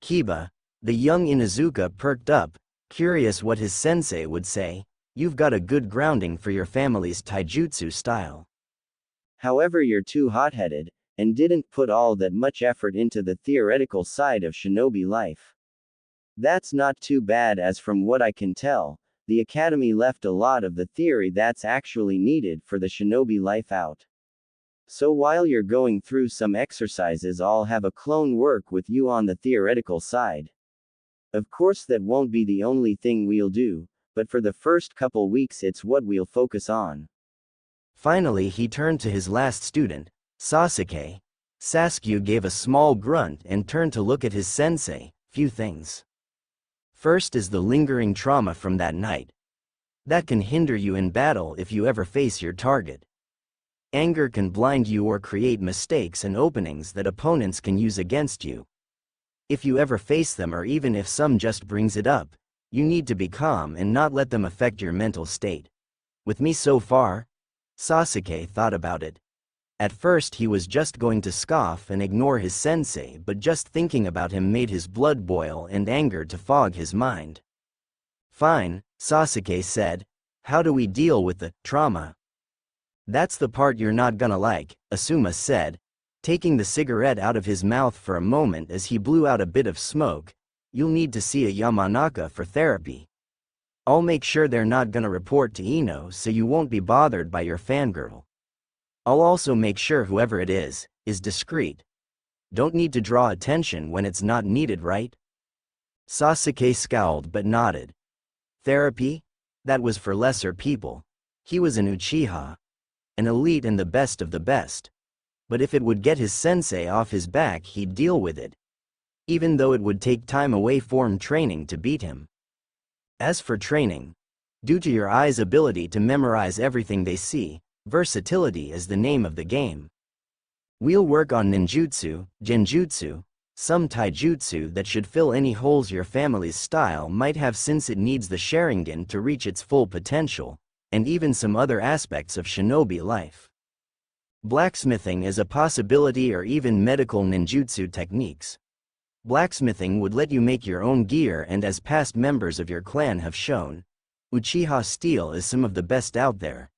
Kiba, the young Inuzuka, perked up, curious what his sensei would say. You've got a good grounding for your family's taijutsu style. However, you're too hot-headed, and didn't put all that much effort into the theoretical side of shinobi life. That's not too bad, as from what I can tell, the academy left a lot of the theory that's actually needed for the shinobi life out. So while you're going through some exercises, I'll have a clone work with you on the theoretical side. Of course that won't be the only thing we'll do, but for the first couple weeks it's what we'll focus on. Finally he turned to his last student, Sasuke. Sasuke gave a small grunt and turned to look at his sensei. Few things. First is the lingering trauma from that night. That can hinder you in battle if you ever face your target. Anger can blind you or create mistakes and openings that opponents can use against you. If you ever face them, or even if some just brings it up, you need to be calm and not let them affect your mental state. With me so far? Sasuke thought about it. At first he was just going to scoff and ignore his sensei, but just thinking about him made his blood boil and anger to fog his mind. Fine, Sasuke said. How do we deal with the trauma? That's the part you're not gonna like, Asuma said, taking the cigarette out of his mouth for a moment as he blew out a bit of smoke. You'll need to see a Yamanaka for therapy. I'll make sure they're not gonna report to Ino so you won't be bothered by your fangirl. I'll also make sure whoever it is discreet. Don't need to draw attention when it's not needed, right? Sasuke scowled but nodded. Therapy? That was for lesser people. He was an Uchiha. An elite and the best of the best. But if it would get his sensei off his back, he'd deal with it. Even though it would take time away from training to beat him. As for training, due to your eyes' ability to memorize everything they see, versatility is the name of the game. We'll work on ninjutsu, genjutsu, some taijutsu that should fill any holes your family's style might have, since it needs the Sharingan to reach its full potential, and even some other aspects of shinobi life. Blacksmithing is a possibility, or even medical ninjutsu techniques. Blacksmithing would let you make your own gear, and as past members of your clan have shown, Uchiha steel is some of the best out there.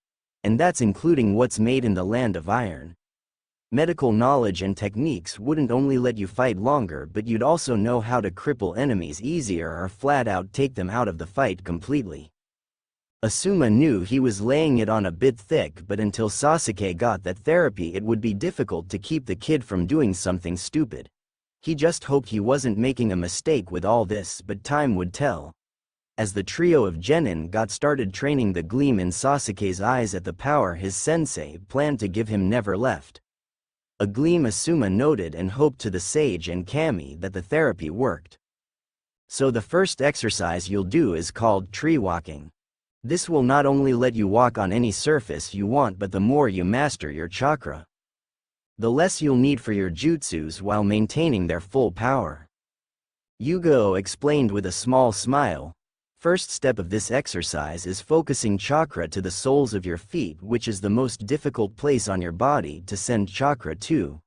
And that's including what's made in the land of iron. Medical knowledge and techniques wouldn't only let you fight longer, but you'd also know how to cripple enemies easier or flat out take them out of the fight completely. Asuma knew he was laying it on a bit thick, but until Sasuke got that therapy it would be difficult to keep the kid from doing something stupid. He just hoped he wasn't making a mistake with all this, but time would tell. As the trio of genin got started training, the gleam in Sasuke's eyes at the power his sensei planned to give him never left. A gleam Asuma noted and hoped to the sage and Kami that the therapy worked. So the first exercise you'll do is called tree walking. This will not only let you walk on any surface you want, but the more you master your chakra, the less you'll need for your jutsus while maintaining their full power. Yugo explained with a small smile. First step of this exercise is focusing chakra to the soles of your feet, which is the most difficult place on your body to send chakra to.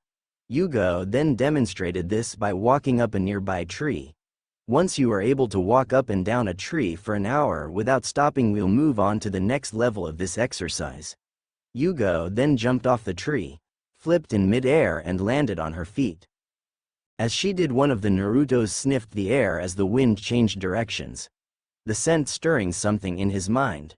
Yugo then demonstrated this by walking up a nearby tree. Once you are able to walk up and down a tree for an hour without stopping, we'll move on to the next level of this exercise. Yugo then jumped off the tree, flipped in mid-air and landed on her feet. As she did, one of the Narutos sniffed the air as the wind changed directions, the scent stirring something in his mind.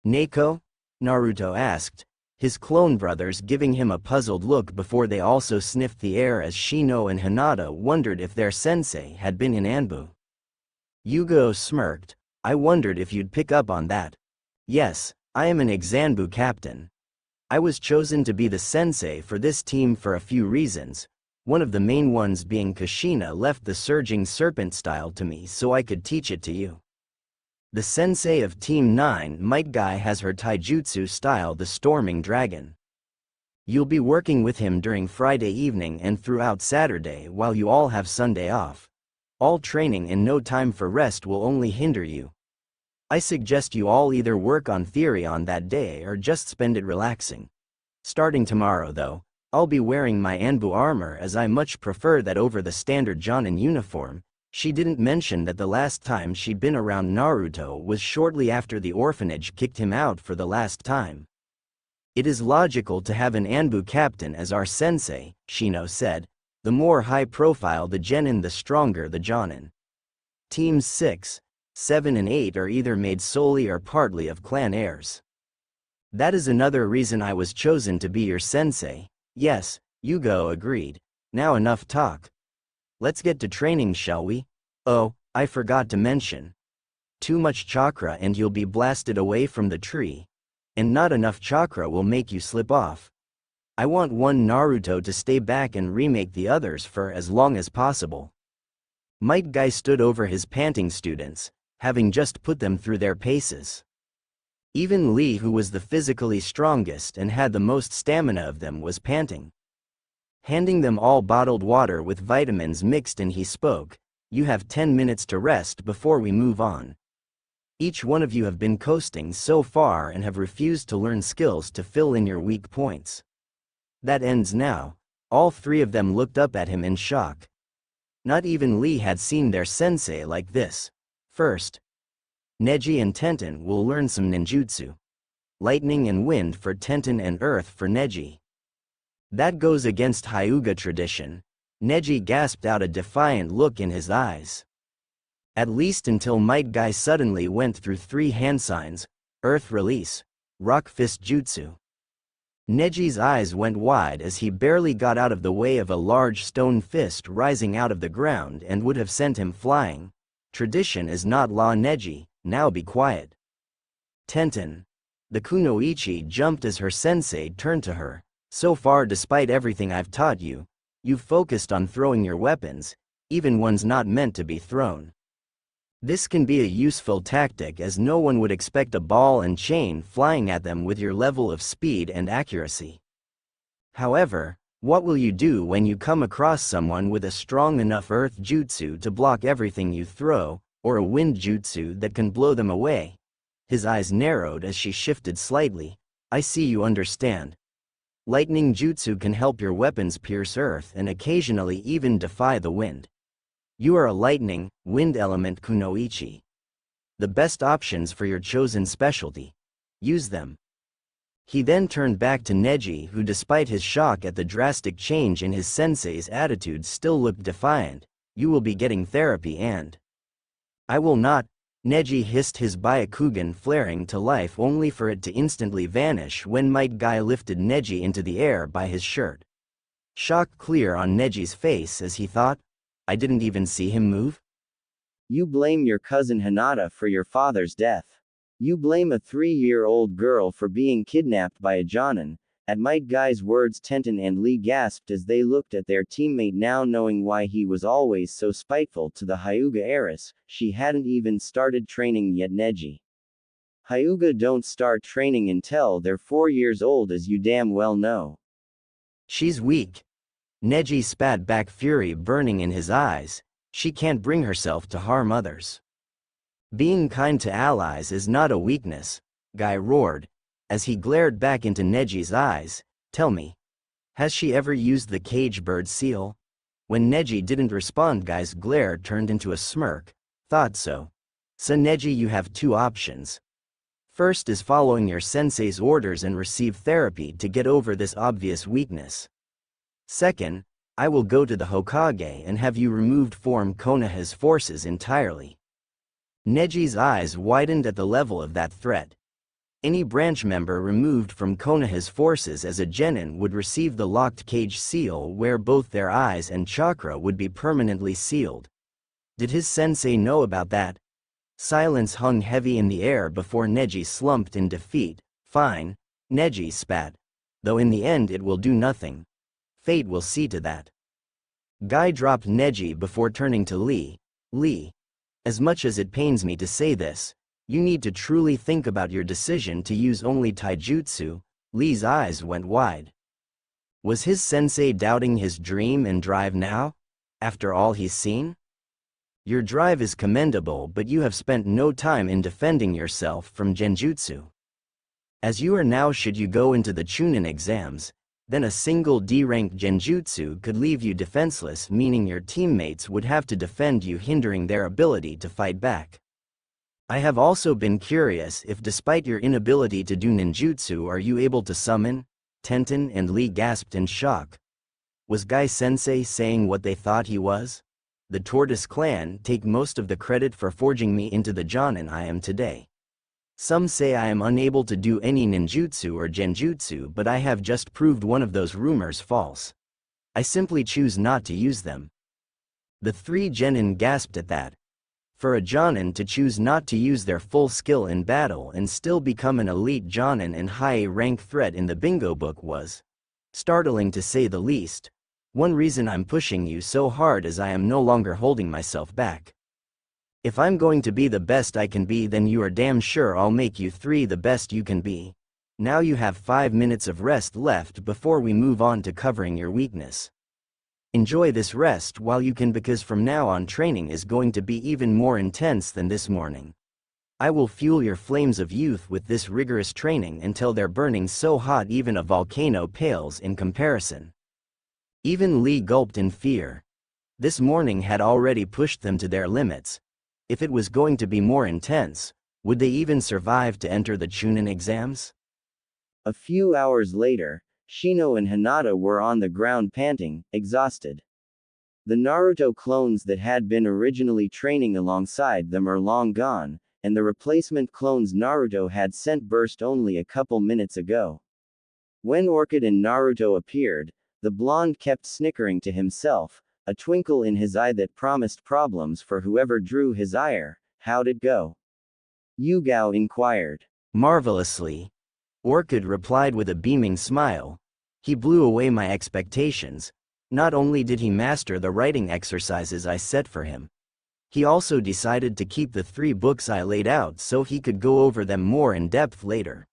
"Neko?" Naruto asked, his clone brothers giving him a puzzled look before they also sniffed the air, as Shino and Hinata wondered if their sensei had been in Anbu. Yugo smirked. "I wondered if you'd pick up on that. Yes, I am an Exanbu captain. I was chosen to be the sensei for this team for a few reasons, one of the main ones being Kushina left the surging serpent style to me so I could teach it to you. The sensei of Team 9, Might Guy, has her taijutsu style, the Storming Dragon. You'll be working with him during Friday evening and throughout Saturday while you all have Sunday off. All training and no time for rest will only hinder you. I suggest you all either work on theory on that day or just spend it relaxing. Starting tomorrow though, I'll be wearing my Anbu armor as I much prefer that over the standard Jonin uniform." She didn't mention that the last time she'd been around Naruto was shortly after the orphanage kicked him out for the last time. "It is logical to have an Anbu captain as our sensei," Shino said. "The more high-profile the genin, the stronger the jonin. Teams 6, 7 and 8 are either made solely or partly of clan heirs. That is another reason I was chosen to be your sensei." "Yes," Yugo agreed. "Now enough talk. Let's get to training, shall we? Oh, I forgot to mention. Too much chakra and you'll be blasted away from the tree. And not enough chakra will make you slip off. I want one Naruto to stay back and remake the others for as long as possible." Might Guy stood over his panting students, having just put them through their paces. Even Lee, who was the physically strongest and had the most stamina of them, was panting. Handing them all bottled water with vitamins mixed in, he spoke. "You have 10 minutes to rest before we move on. Each one of you have been coasting so far and have refused to learn skills to fill in your weak points. That ends now." All three of them looked up at him in shock. Not even Lee had seen their sensei like this. First, Neji and Tenten will learn some ninjutsu. Lightning and wind for Tenten and earth for Neji. That goes against Hyuga tradition. Neji gasped out, a defiant look in his eyes. At least until Might Guy suddenly went through 3 hand signs: Earth Release, Rock Fist Jutsu. Neji's eyes went wide as he barely got out of the way of a large stone fist rising out of the ground and would have sent him flying. "Tradition is not law, Neji, now be quiet." Tenten. The Kunoichi jumped as her sensei turned to her. "So far, despite everything I've taught you, you've focused on throwing your weapons, even ones not meant to be thrown. This can be a useful tactic, as no one would expect a ball and chain flying at them with your level of speed and accuracy. However, what will you do when you come across someone with a strong enough earth jutsu to block everything you throw, or a wind jutsu that can blow them away?" His eyes narrowed as she shifted slightly. "I see you understand. Lightning jutsu can help your weapons pierce earth and occasionally even defy the wind. You are a lightning, wind element Kunoichi. The best options for your chosen specialty. Use them." He then turned back to Neji, who despite his shock at the drastic change in his sensei's attitude still looked defiant. You will be getting therapy and… I will not, Neji hissed, his Byakugan flaring to life only for it to instantly vanish when Might Guy lifted Neji into the air by his shirt. Shock clear on Neji's face as he thought, I didn't even see him move? You blame your cousin Hinata for your father's death. You blame a 3-year-old girl for being kidnapped by a Jonin. At Might Guy's words, Tenten and Lee gasped as they looked at their teammate, now knowing why he was always so spiteful to the Hyuga heiress. She hadn't even started training yet. Neji. Hyuga don't start training until they're 4 years old, as you damn well know. She's weak. Neji spat back, fury burning in his eyes. She can't bring herself to harm others. Being kind to allies is not a weakness, Guy roared, as he glared back into Neji's eyes. Tell me, has she ever used the cage bird seal? When Neji didn't respond, Guy's glare turned into a smirk. Thought so. So Neji, you have 2 options. First is following your sensei's orders and receive therapy to get over this obvious weakness. Second, I will go to the Hokage and have you removed from Konoha's forces entirely. Neji's eyes widened at the level of that threat. Any branch member removed from Konoha's forces as a genin would receive the locked cage seal, where both their eyes and chakra would be permanently sealed. Did his sensei know about that? Silence hung heavy in the air before Neji slumped in defeat. Fine, Neji spat. Though in the end it will do nothing. Fate will see to that. Guy dropped Neji before turning to Lee. Lee. As much as it pains me to say this, you need to truly think about your decision to use only taijutsu. Lee's eyes went wide. Was his sensei doubting his dream and drive now? After all he's seen? Your drive is commendable, but you have spent no time in defending yourself from genjutsu. As you are now, should you go into the Chunin exams, then a single D-rank genjutsu could leave you defenseless, meaning your teammates would have to defend you, hindering their ability to fight back. I have also been curious if, despite your inability to do ninjutsu, are you able to summon? Tenten and Lee gasped in shock. Was Guy Sensei saying what they thought he was? The Tortoise clan take most of the credit for forging me into the Jonin I am today. Some say I am unable to do any ninjutsu or genjutsu, but I have just proved one of those rumors false. I simply choose not to use them. The 3 genin gasped at that. For a Jonin to choose not to use their full skill in battle and still become an elite Jonin and high rank threat in the bingo book was startling, to say the least. One reason I'm pushing you so hard is I am no longer holding myself back. If I'm going to be the best I can be, then you are damn sure I'll make you 3 the best you can be. Now you have 5 minutes of rest left before we move on to covering your weakness. Enjoy this rest while you can, because from now on training is going to be even more intense than this morning. I will fuel your flames of youth with this rigorous training until they're burning so hot even a volcano pales in comparison. Even Lee gulped in fear. This morning had already pushed them to their limits. If it was going to be more intense, would they even survive to enter the Chunin exams? A few hours later, Shino and Hinata were on the ground, panting, exhausted. The Naruto clones that had been originally training alongside them are long gone, and the replacement clones Naruto had sent burst only a couple minutes ago. When Orchid and Naruto appeared, the blonde kept snickering to himself, a twinkle in his eye that promised problems for whoever drew his ire. How'd it go? Yugao inquired. Marvelously. Orchid replied with a beaming smile. He blew away my expectations. Not only did he master the writing exercises I set for him, he also decided to keep the 3 books I laid out so he could go over them more in depth later.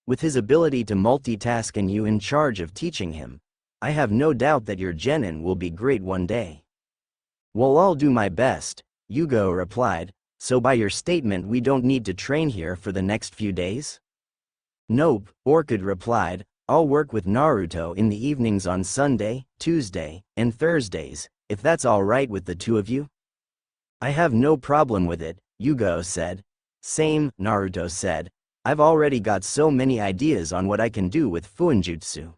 With his ability to multitask and you in charge of teaching him, I have no doubt that your genin will be great one day. Well, I'll do my best, Yugao replied. So by your statement we don't need to train here for the next few days? Nope, Orchid replied. I'll work with Naruto in the evenings on Sunday, Tuesday, and Thursdays, if that's all right with the 2 of you. I have no problem with it, Yugao said. Same, Naruto said. I've already got so many ideas on what I can do with Fuinjutsu.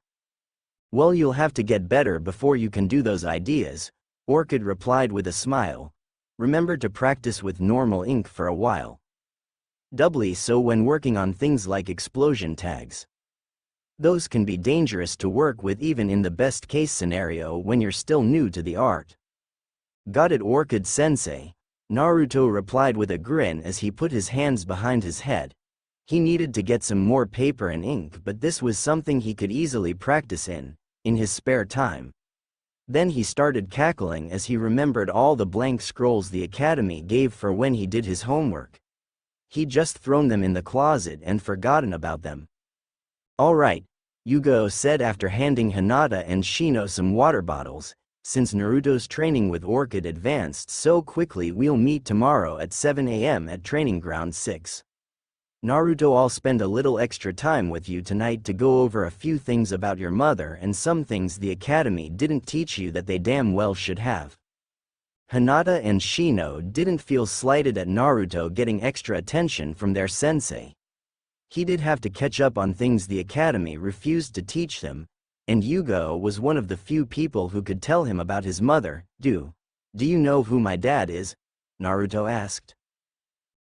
Well, you'll have to get better before you can do those ideas, Orchid replied with a smile. Remember to practice with normal ink for a while. Doubly so when working on things like explosion tags. Those can be dangerous to work with even in the best case scenario when you're still new to the art. Got it, Orchid-sensei, Naruto replied with a grin as he put his hands behind his head. He needed to get some more paper and ink, but this was something he could easily practice in his spare time. Then he started cackling as he remembered all the blank scrolls the academy gave for when he did his homework. He'd just thrown them in the closet and forgotten about them. All right, Yugo said after handing Hinata and Shino some water bottles. Since Naruto's training with Orchid advanced so quickly, we'll meet tomorrow at 7 a.m. at Training Ground 6. Naruto, I'll spend a little extra time with you tonight to go over a few things about your mother and some things the academy didn't teach you that they damn well should have. Hinata and Shino didn't feel slighted at Naruto getting extra attention from their sensei. He did have to catch up on things the academy refused to teach them, and Yugo was one of the few people who could tell him about his mother. Do you know who my dad is? Naruto asked.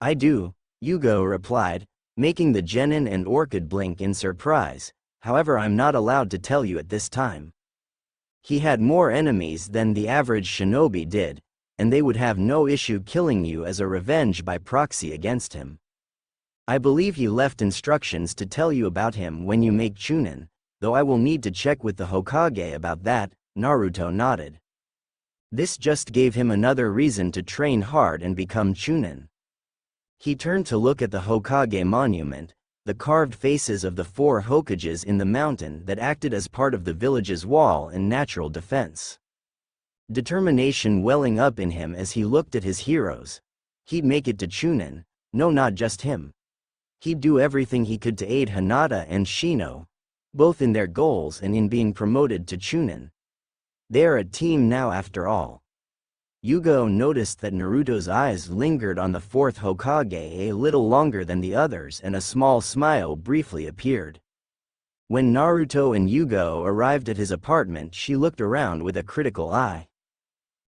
I do, Yugo replied, making the Genin and Orchid blink in surprise. However, I'm not allowed to tell you at this time. He had more enemies than the average shinobi did, and they would have no issue killing you as a revenge by proxy against him. I believe he left instructions to tell you about him when you make Chunin, though I will need to check with the Hokage about that, Naruto nodded. This just gave him another reason to train hard and become Chunin. He turned to look at the Hokage monument, the carved faces of the 4 Hokages in the mountain that acted as part of the village's wall and natural defense. Determination welling up in him as he looked at his heroes. He'd make it to Chunin, no, not just him. He'd do everything he could to aid Hinata and Shino, both in their goals and in being promoted to Chunin. They're a team now after all. Yugo noticed that Naruto's eyes lingered on the 4th Hokage a little longer than the others, and a small smile briefly appeared. When Naruto and Yugo arrived at his apartment, she looked around with a critical eye.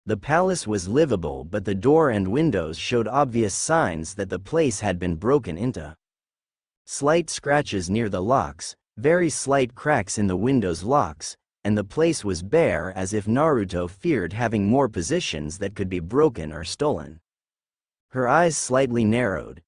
The palace was livable, but the door and windows showed obvious signs that the place had been broken into. Slight scratches near the locks, very slight cracks in the windows' locks, and the place was bare, as if Naruto feared having more positions that could be broken or stolen. Her eyes slightly narrowed.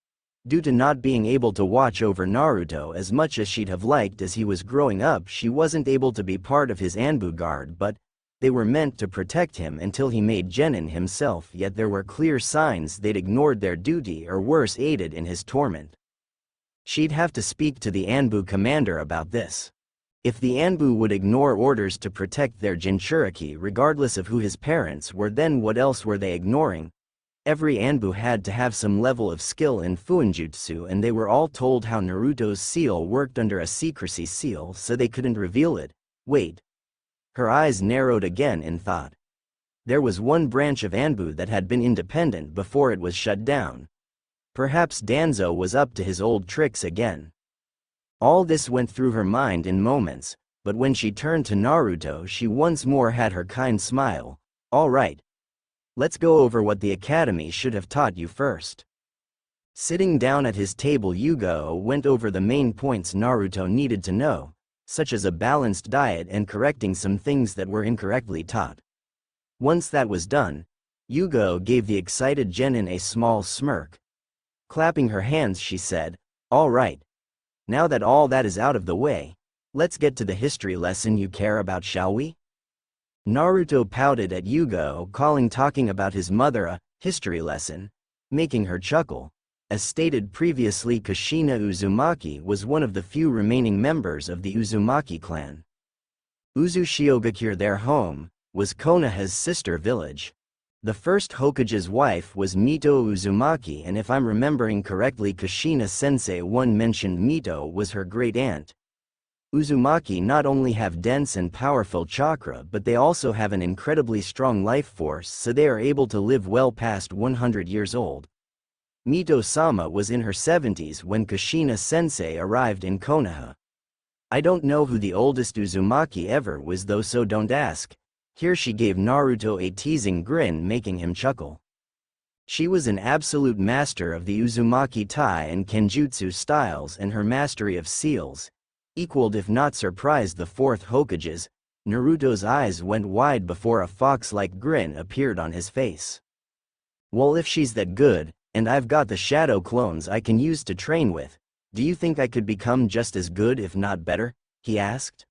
Due to not being able to watch over Naruto as much as she'd have liked as he was growing up, she wasn't able to be part of his Anbu guard, but they were meant to protect him until he made Genin himself, yet there were clear signs they'd ignored their duty or worse, aided in his torment. She'd have to speak to the Anbu commander about this. If the Anbu would ignore orders to protect their Jinchuriki regardless of who his parents were, then what else were they ignoring? Every Anbu had to have some level of skill in Fuinjutsu, and they were all told how Naruto's seal worked under a secrecy seal, so they couldn't reveal it. Wait. Her eyes narrowed again in thought. There was one branch of Anbu that had been independent before it was shut down. Perhaps Danzo was up to his old tricks again. All this went through her mind in moments, but when she turned to Naruto, she once more had her kind smile. All right. Let's go over what the academy should have taught you first. Sitting down at his table, Yugo went over the main points Naruto needed to know, such as a balanced diet and correcting some things that were incorrectly taught. Once that was done, Yugo gave the excited Genin a small smirk. Clapping her hands, she said, "All right. Now that all that is out of the way, let's get to the history lesson you care about, shall we?" Naruto pouted at Yugo calling talking about his mother a history lesson, making her chuckle. As stated previously, Kushina Uzumaki was one of the few remaining members of the Uzumaki clan. Uzushiogakure, their home, was Konoha's sister village. The first Hokage's wife was Mito Uzumaki, and if I'm remembering correctly, Kushina-sensei one mentioned Mito was her great-aunt. Uzumaki not only have dense and powerful chakra, but they also have an incredibly strong life force, so they are able to live well past 100 years old. Mito-sama was in her 70s when Kushina-sensei arrived in Konoha. I don't know who the oldest Uzumaki ever was though, so don't ask. Here she gave Naruto a teasing grin, making him chuckle. She was an absolute master of the Uzumaki Tai and Kenjutsu styles, and her mastery of seals equaled if not surprised the fourth Hokage's. Naruto's eyes went wide before a fox-like grin appeared on his face. Well, if she's that good, and I've got the shadow clones I can use to train with, do you think I could become just as good if not better? He asked.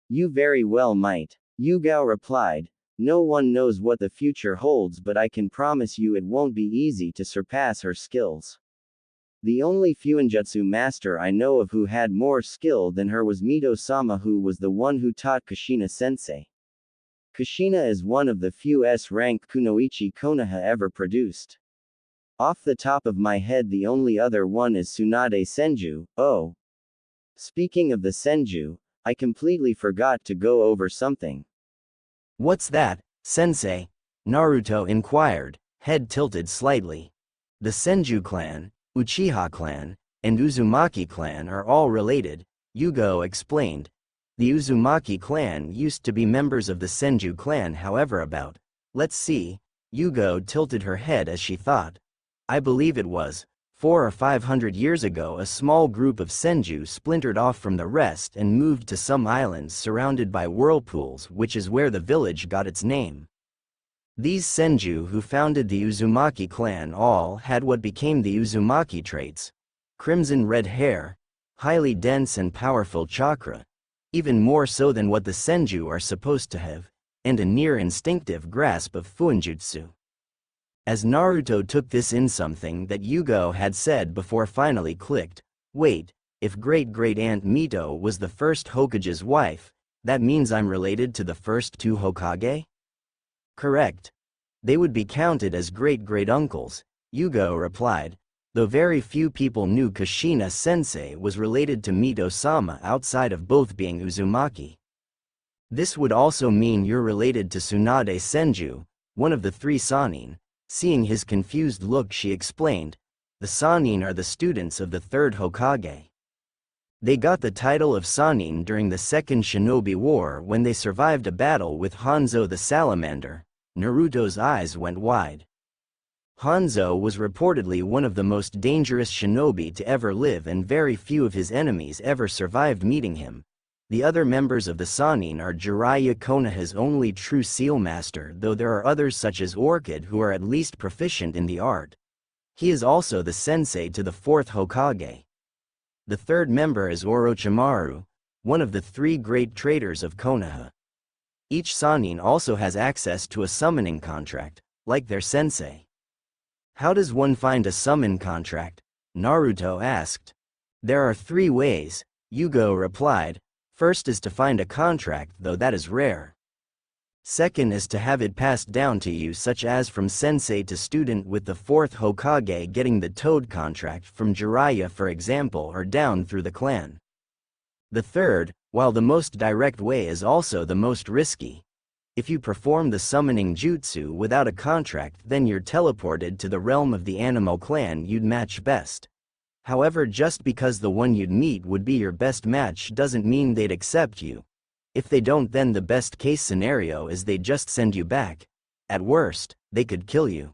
You very well might. Yugao replied. No one knows what the future holds, but I can promise you it won't be easy to surpass her skills. The only Fuinjutsu master I know of who had more skill than her was Mito-sama, who was the one who taught Kushina-sensei. Kushina is one of the few S-rank Kunoichi Konoha ever produced. Off the top of my head, the only other one is Tsunade Senju. Oh. Speaking of the Senju, I completely forgot to go over something. What's that, sensei? Naruto inquired, head tilted slightly. The Senju clan, Uchiha clan, and Uzumaki clan are all related, Yugo explained. The Uzumaki clan used to be members of the Senju clan, however let's see, Yugo tilted her head as she thought. I believe it was 400 or 500 years ago a small group of Senju splintered off from the rest and moved to some islands surrounded by whirlpools, which is where the village got its name. These Senju who founded the Uzumaki clan all had what became the Uzumaki traits: crimson red hair, highly dense and powerful chakra, even more so than what the Senju are supposed to have, and a near instinctive grasp of Fuinjutsu. As Naruto took this in, something that Yugo had said before finally clicked. Wait, if great-great-aunt Mito was the first Hokage's wife, that means I'm related to the first two Hokage? Correct. They would be counted as great-great-uncles, Yugo replied, though very few people knew Kushina-sensei was related to Mito-sama outside of both being Uzumaki. This would also mean you're related to Tsunade Senju, one of the three Sannin. Seeing his confused look, she explained, the Sannin are the students of the third Hokage. They got the title of Sannin during the Second Shinobi War when they survived a battle with Hanzo the Salamander. Naruto's eyes went wide. Hanzo was reportedly one of the most dangerous shinobi to ever live, and very few of his enemies ever survived meeting him. The other members of the Sannin are Jiraiya, Konoha's only true seal master, though there are others such as Orchid who are at least proficient in the art. He is also the sensei to the fourth Hokage. The third member is Orochimaru, one of the three great traders of Konoha. Each Sannin also has access to a summoning contract, like their sensei. How does one find a summon contract? Naruto asked. There are three ways, Yugo replied. First is to find a contract, though that is rare. Second is to have it passed down to you, such as from sensei to student, with the fourth Hokage getting the Toad contract from Jiraiya for example, or down through the clan. The third, while the most direct way, is also the most risky. If you perform the summoning jutsu without a contract, then you're teleported to the realm of the animal clan you'd match best. However, just because the one you'd meet would be your best match doesn't mean they'd accept you. If they don't, then the best case scenario is they just send you back. At worst, they could kill you.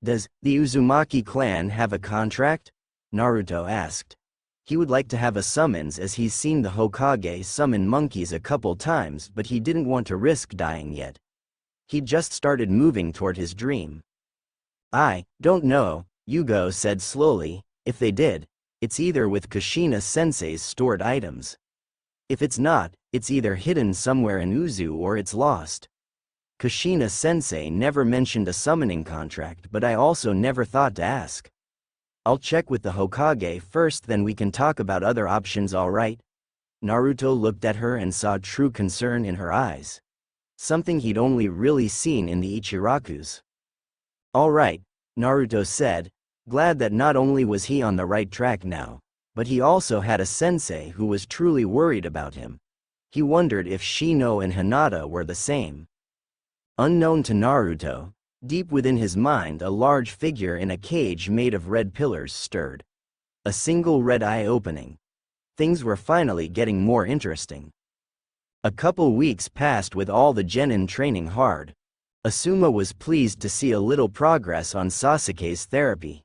Does the Uzumaki clan have a contract? Naruto asked. He would like to have a summons, as he's seen the Hokage summon monkeys a couple times, but he didn't want to risk dying yet. He just started moving toward his dream. I don't know, Yugo said slowly. If they did, it's either with Kushina-sensei's stored items. If it's not, it's either hidden somewhere in Uzu or it's lost. Kushina-sensei never mentioned a summoning contract, but I also never thought to ask. I'll check with the Hokage first, then we can talk about other options, alright? Naruto looked at her and saw true concern in her eyes. Something he'd only really seen in the Ichirakus. Alright, Naruto said, glad that not only was he on the right track now, but he also had a sensei who was truly worried about him. He wondered if Shino and Hinata were the same. Unknown to Naruto, Deep within his mind, a large figure in a cage made of red pillars stirred. A single red eye opening. Things were finally getting more interesting. A couple weeks passed with all the genin training hard. Asuma was pleased to see a little progress on Sasuke's therapy.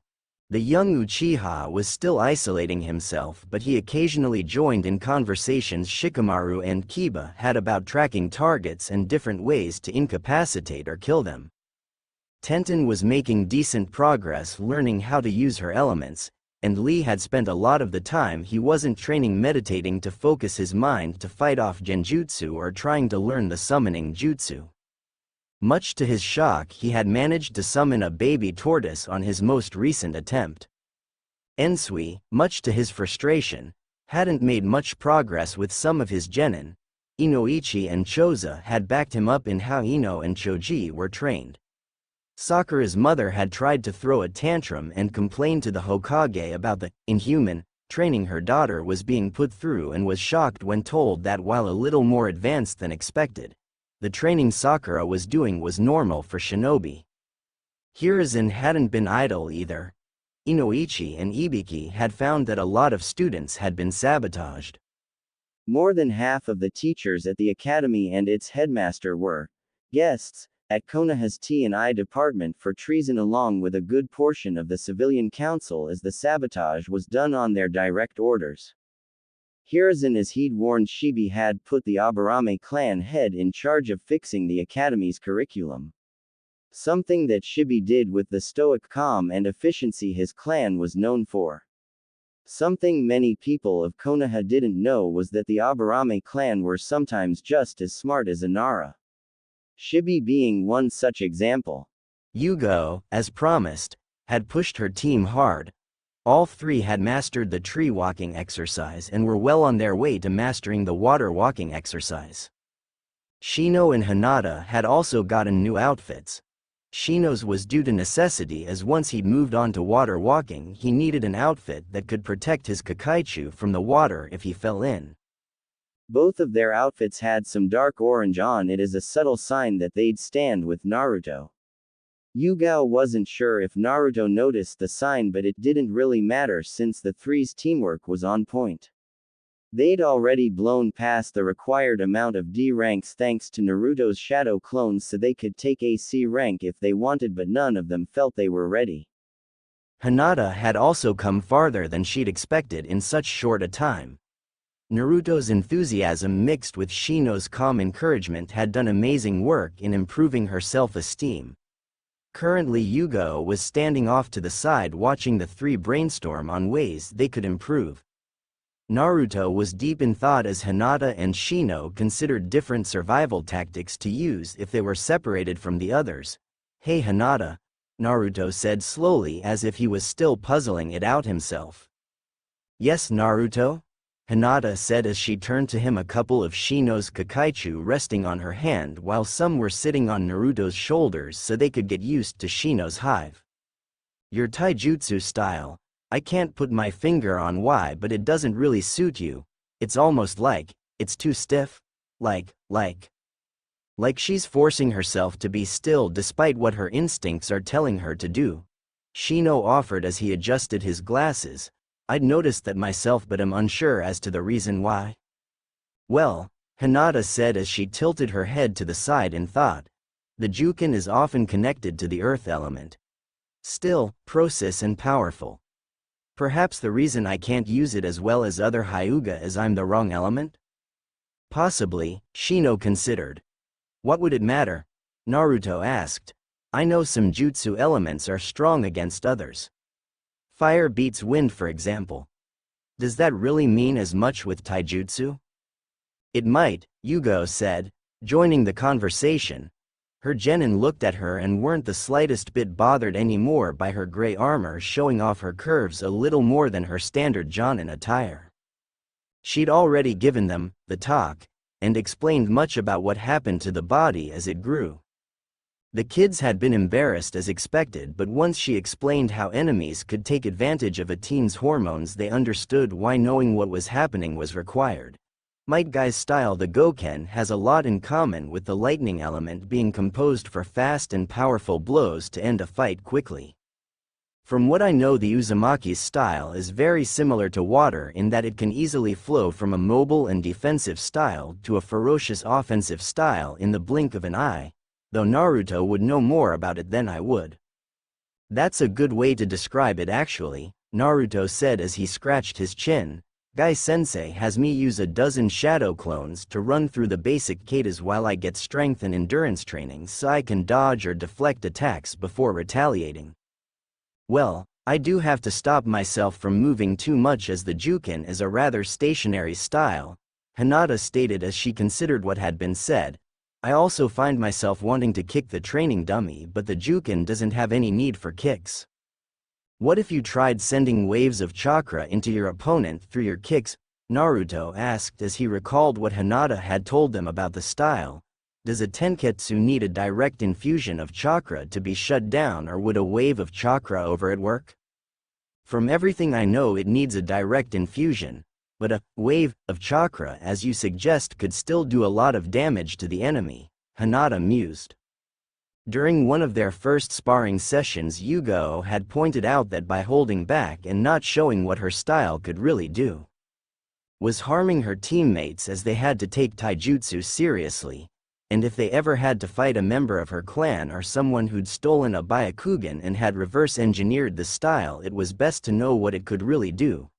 The young Uchiha was still isolating himself, but he occasionally joined in conversations Shikamaru and Kiba had about tracking targets and different ways to incapacitate or kill them. Tenten was making decent progress learning how to use her elements, and Lee had spent a lot of the time he wasn't training meditating to focus his mind to fight off genjutsu or trying to learn the summoning jutsu. Much to his shock, he had managed to summon a baby tortoise on his most recent attempt. Ensui, much to his frustration, hadn't made much progress with some of his genin. Inoichi and Choza had backed him up in how Ino and Choji were trained. Sakura's mother had tried to throw a tantrum and complain to the Hokage about the inhuman training her daughter was being put through, and was shocked when told that while a little more advanced than expected, the training Sakura was doing was normal for shinobi. Hiruzen hadn't been idle either. Inoichi and Ibiki had found that a lot of students had been sabotaged. More than half of the teachers at the academy and its headmaster were guests at Konoha's T&I department for treason, along with a good portion of the civilian council, as the sabotage was done on their direct orders. Hiruzen, as he'd warned Shibi, had put the Aburame clan head in charge of fixing the academy's curriculum. Something that Shibi did with the stoic calm and efficiency his clan was known for. Something many people of Konoha didn't know was that the Aburame clan were sometimes just as smart as Inara. Shibi being one such example. Yugo, as promised, had pushed her team hard. All three had mastered the tree walking exercise and were well on their way to mastering the water walking exercise. Shino and Hinata had also gotten new outfits. Shino's was due to necessity, as once he'd moved on to water walking, he needed an outfit that could protect his Kakaichu from the water if he fell in. Both of their outfits had some dark orange on it as a subtle sign that they'd stand with Naruto. Yugao wasn't sure if Naruto noticed the sign, but it didn't really matter since the three's teamwork was on point. They'd already blown past the required amount of D ranks thanks to Naruto's shadow clones, so they could take AC rank if they wanted, but none of them felt they were ready. Hinata had also come farther than she'd expected in such short a time. Naruto's enthusiasm mixed with Shino's calm encouragement had done amazing work in improving her self-esteem. Currently, Yugo was standing off to the side watching the three brainstorm on ways they could improve. Naruto was deep in thought as Hinata and Shino considered different survival tactics to use if they were separated from the others. "Hey Hinata," Naruto said slowly, as if he was still puzzling it out himself. "Yes, Naruto?" Hinata said as she turned to him, a couple of Shino's Kakaichu resting on her hand while some were sitting on Naruto's shoulders so they could get used to Shino's hive. "Your taijutsu style, I can't put my finger on why, but it doesn't really suit you. It's almost like it's too stiff. Like she's forcing herself to be still despite what her instincts are telling her to do," Shino offered as he adjusted his glasses. "I'd noticed that myself, but am unsure as to the reason why." "Well," Hinata said as she tilted her head to the side in thought, "the Jukin is often connected to the earth element. Still, process and powerful. Perhaps the reason I can't use it as well as other Hyuga is I'm the wrong element?" "Possibly," Shino considered. "What would it matter?" Naruto asked. "I know some jutsu elements are strong against others. Fire beats wind, for example. Does that really mean as much with taijutsu?" "It might," Yugo said, joining the conversation. Her genin looked at her and weren't the slightest bit bothered anymore by her gray armor showing off her curves a little more than her standard jonin attire. She'd already given them the talk and explained much about what happened to the body as it grew. The kids had been embarrassed as expected, but once she explained how enemies could take advantage of a teen's hormones, they understood why knowing what was happening was required. Might Guy's style, the Goken, has a lot in common with the lightning element being composed for fast and powerful blows to end a fight quickly. From what I know, the Uzumaki's style is very similar to water in that it can easily flow from a mobile and defensive style to a ferocious offensive style in the blink of an eye, though Naruto would know more about it than I would. That's a good way to describe it actually, Naruto said as he scratched his chin. Guy-sensei has me use a dozen shadow clones to run through the basic katas while I get strength and endurance training so I can dodge or deflect attacks before retaliating. Well, I do have to stop myself from moving too much as the Juken is a rather stationary style, Hinata stated as she considered what had been said. I also find myself wanting to kick the training dummy, but the Juken doesn't have any need for kicks. What if you tried sending waves of chakra into your opponent through your kicks? Naruto asked as he recalled what Hinata had told them about the style. Does a tenketsu need a direct infusion of chakra to be shut down, or would a wave of chakra over it work? From everything I know, it needs a direct infusion, but a wave of chakra, as you suggest, could still do a lot of damage to the enemy, Hinata mused. During one of their first sparring sessions, Yugo had pointed out that by holding back and not showing what her style could really do was harming her teammates, as they had to take taijutsu seriously. And if they ever had to fight a member of her clan or someone who'd stolen a Byakugan and had reverse-engineered the style, it was best to know what it could really do.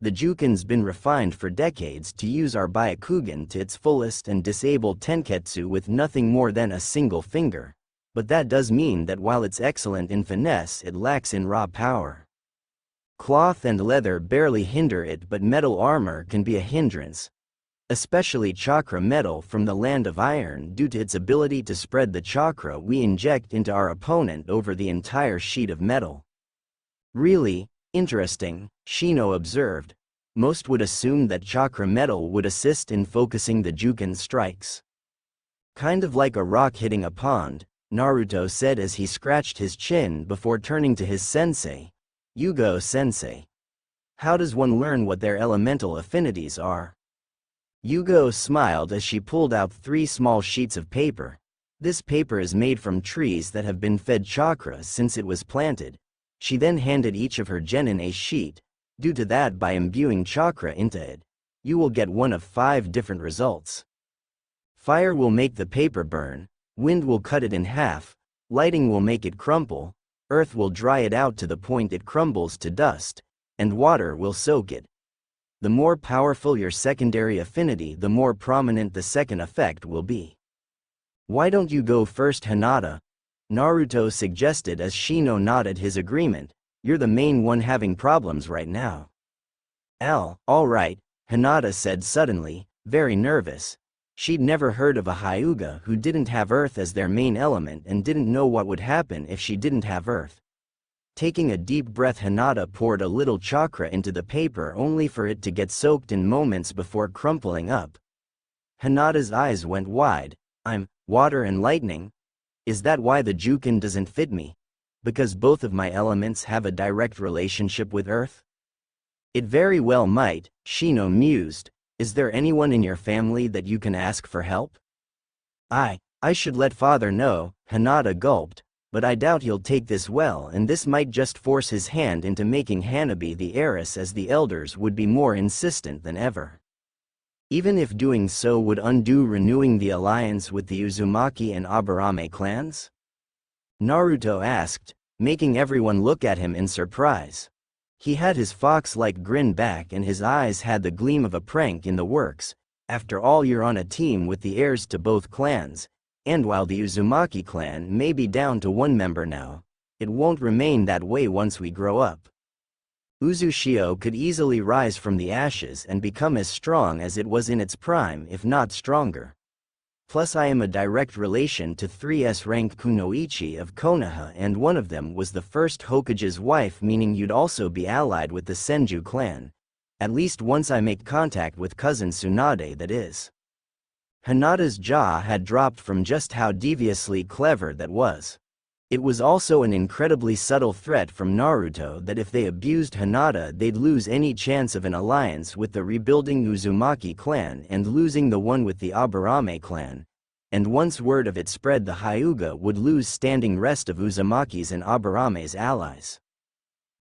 The Juken's been refined for decades to use our Byakugan to its fullest and disable tenketsu with nothing more than a single finger. But that does mean that while it's excellent in finesse, it lacks in raw power. Cloth and leather barely hinder it, but metal armor can be a hindrance. Especially chakra metal from the land of iron, due to its ability to spread the chakra we inject into our opponent over the entire sheet of metal. Really interesting, Shino observed. Most would assume that chakra metal would assist in focusing the Juken strikes. Kind of like a rock hitting a pond, Naruto said as he scratched his chin before turning to his sensei. Yugo-sensei. How does one learn what their elemental affinities are? Yugo smiled as she pulled out 3 small sheets of paper. This paper is made from trees that have been fed chakra since it was planted. She then handed each of her genin a sheet. Due to that, by imbuing chakra into it, you will get one of 5 different results. Fire will make the paper burn, wind will cut it in half, lighting will make it crumple, earth will dry it out to the point it crumbles to dust, and water will soak it. The more powerful your secondary affinity, the more prominent the second effect will be. Why don't you go first, Hinata? Naruto suggested as Shino nodded his agreement. You're the main one having problems right now. All right, Hinata said suddenly, very nervous. She'd never heard of a Hyuga who didn't have earth as their main element and didn't know what would happen if she didn't have earth. Taking a deep breath, Hinata poured a little chakra into the paper only for it to get soaked in moments before crumpling up. Hinata's eyes went wide. I'm water and lightning? Is that why the Juken doesn't fit me? Because both of my elements have a direct relationship with earth? It very well might, Shino mused. Is there anyone in your family that you can ask for help? I should let father know, Hinata gulped. But I doubt he'll take this well, and this might just force his hand into making Hanabi the heiress, as the elders would be more insistent than ever. Even if doing so would undo renewing the alliance with the Uzumaki and Aburame clans? Naruto asked, making everyone look at him in surprise. He had his fox-like grin back and his eyes had the gleam of a prank in the works. After all, you're on a team with the heirs to both clans. And while the Uzumaki clan may be down to 1 member now, it won't remain that way once we grow up. Uzushio could easily rise from the ashes and become as strong as it was in its prime, if not stronger. Plus I am a direct relation to 3S rank Kunoichi of Konoha, and one of them was the first Hokage's wife, meaning you'd also be allied with the Senju clan. At least once I make contact with cousin Tsunade, that is. Hinata's jaw had dropped from just how deviously clever that was. It was also an incredibly subtle threat from Naruto that if they abused Hinata they'd lose any chance of an alliance with the rebuilding Uzumaki clan and losing the one with the Aburame clan, and once word of it spread the Hyuga would lose standing rest of Uzumaki's and Aburame's allies.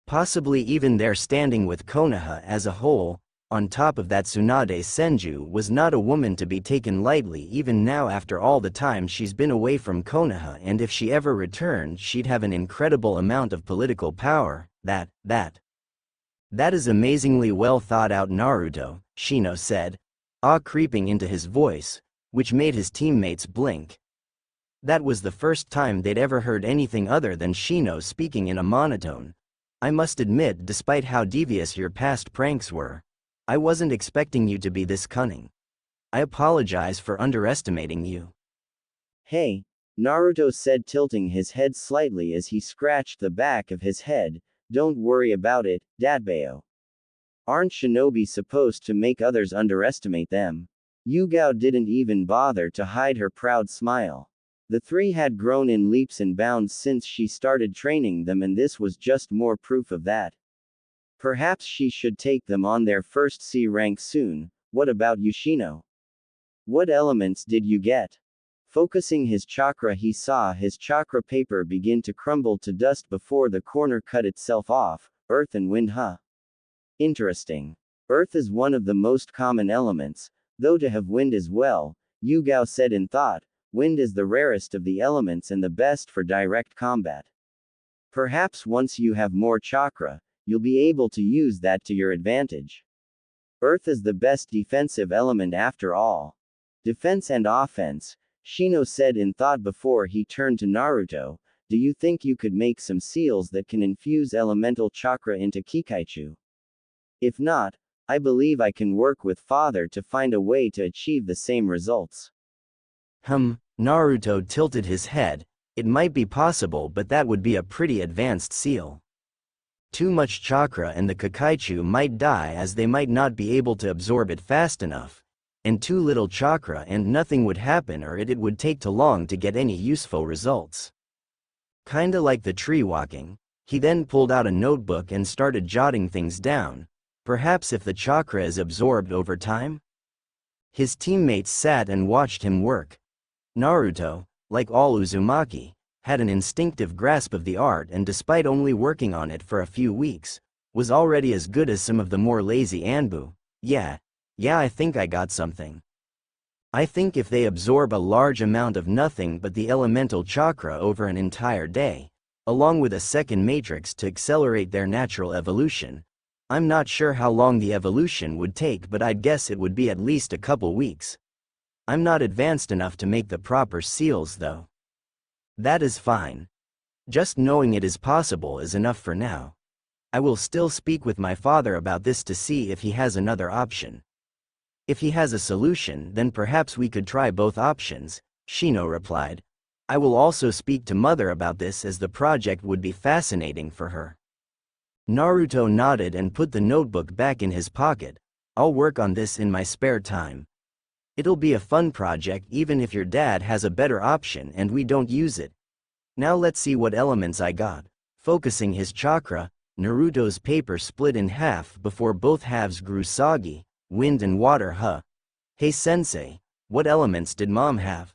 Possibly even their standing with Konoha as a whole. On top of that, Tsunade Senju was not a woman to be taken lightly even now after all the time she's been away from Konoha, and if she ever returned she'd have an incredible amount of political power. That is amazingly well thought out, Naruto, Shino said, awe creeping into his voice, which made his teammates blink. That was the first time they'd ever heard anything other than Shino speaking in a monotone. I must admit, despite how devious your past pranks were, I wasn't expecting you to be this cunning. I apologize for underestimating you. Hey, Naruto said, tilting his head slightly as he scratched the back of his head, don't worry about it, Dadbao. Aren't shinobi supposed to make others underestimate them? Yugao didn't even bother to hide her proud smile. The three had grown in leaps and bounds since she started training them, and this was just more proof of that. Perhaps she should take them on their first C rank soon. What about Yoshino? What elements did you get? Focusing his chakra, he saw his chakra paper begin to crumble to dust before the corner cut itself off. Earth and wind, huh? Interesting. Earth is one of the most common elements, though to have wind as well, Yugao said in thought. Wind is the rarest of the elements and the best for direct combat. Perhaps once you have more chakra, you'll be able to use that to your advantage. Earth is the best defensive element after all. Defense and offense, Shino said in thought before he turned to Naruto. Do you think you could make some seals that can infuse elemental chakra into Kikaichu? If not, I believe I can work with Father to find a way to achieve the same results. Naruto tilted his head. It might be possible, but that would be a pretty advanced seal. Too much chakra and the Kikaichu might die, as they might not be able to absorb it fast enough, and too little chakra and nothing would happen, or it would take too long to get any useful results. Kinda like the tree walking. He then pulled out a notebook and started jotting things down. Perhaps if the chakra is absorbed over time? His teammates sat and watched him work. Naruto, like all Uzumaki, had an instinctive grasp of the art, and despite only working on it for a few weeks, was already as good as some of the more lazy Anbu. Yeah, I think I got something. I think if they absorb a large amount of nothing but the elemental chakra over an entire day, along with a second matrix to accelerate their natural evolution, I'm not sure how long the evolution would take, but I'd guess it would be at least a couple weeks. I'm not advanced enough to make the proper seals though. That is fine. Just knowing it is possible is enough for now. I will still speak with my father about this to see if he has another option. If he has a solution, then perhaps we could try both options, Shino replied. I will also speak to Mother about this, as the project would be fascinating for her. Naruto nodded and put the notebook back in his pocket. I'll work on this in my spare time. It'll be a fun project even if your dad has a better option and we don't use it. Now let's see what elements I got. Focusing his chakra, Naruto's paper split in half before both halves grew soggy. Wind and water, huh? Hey sensei, what elements did mom have?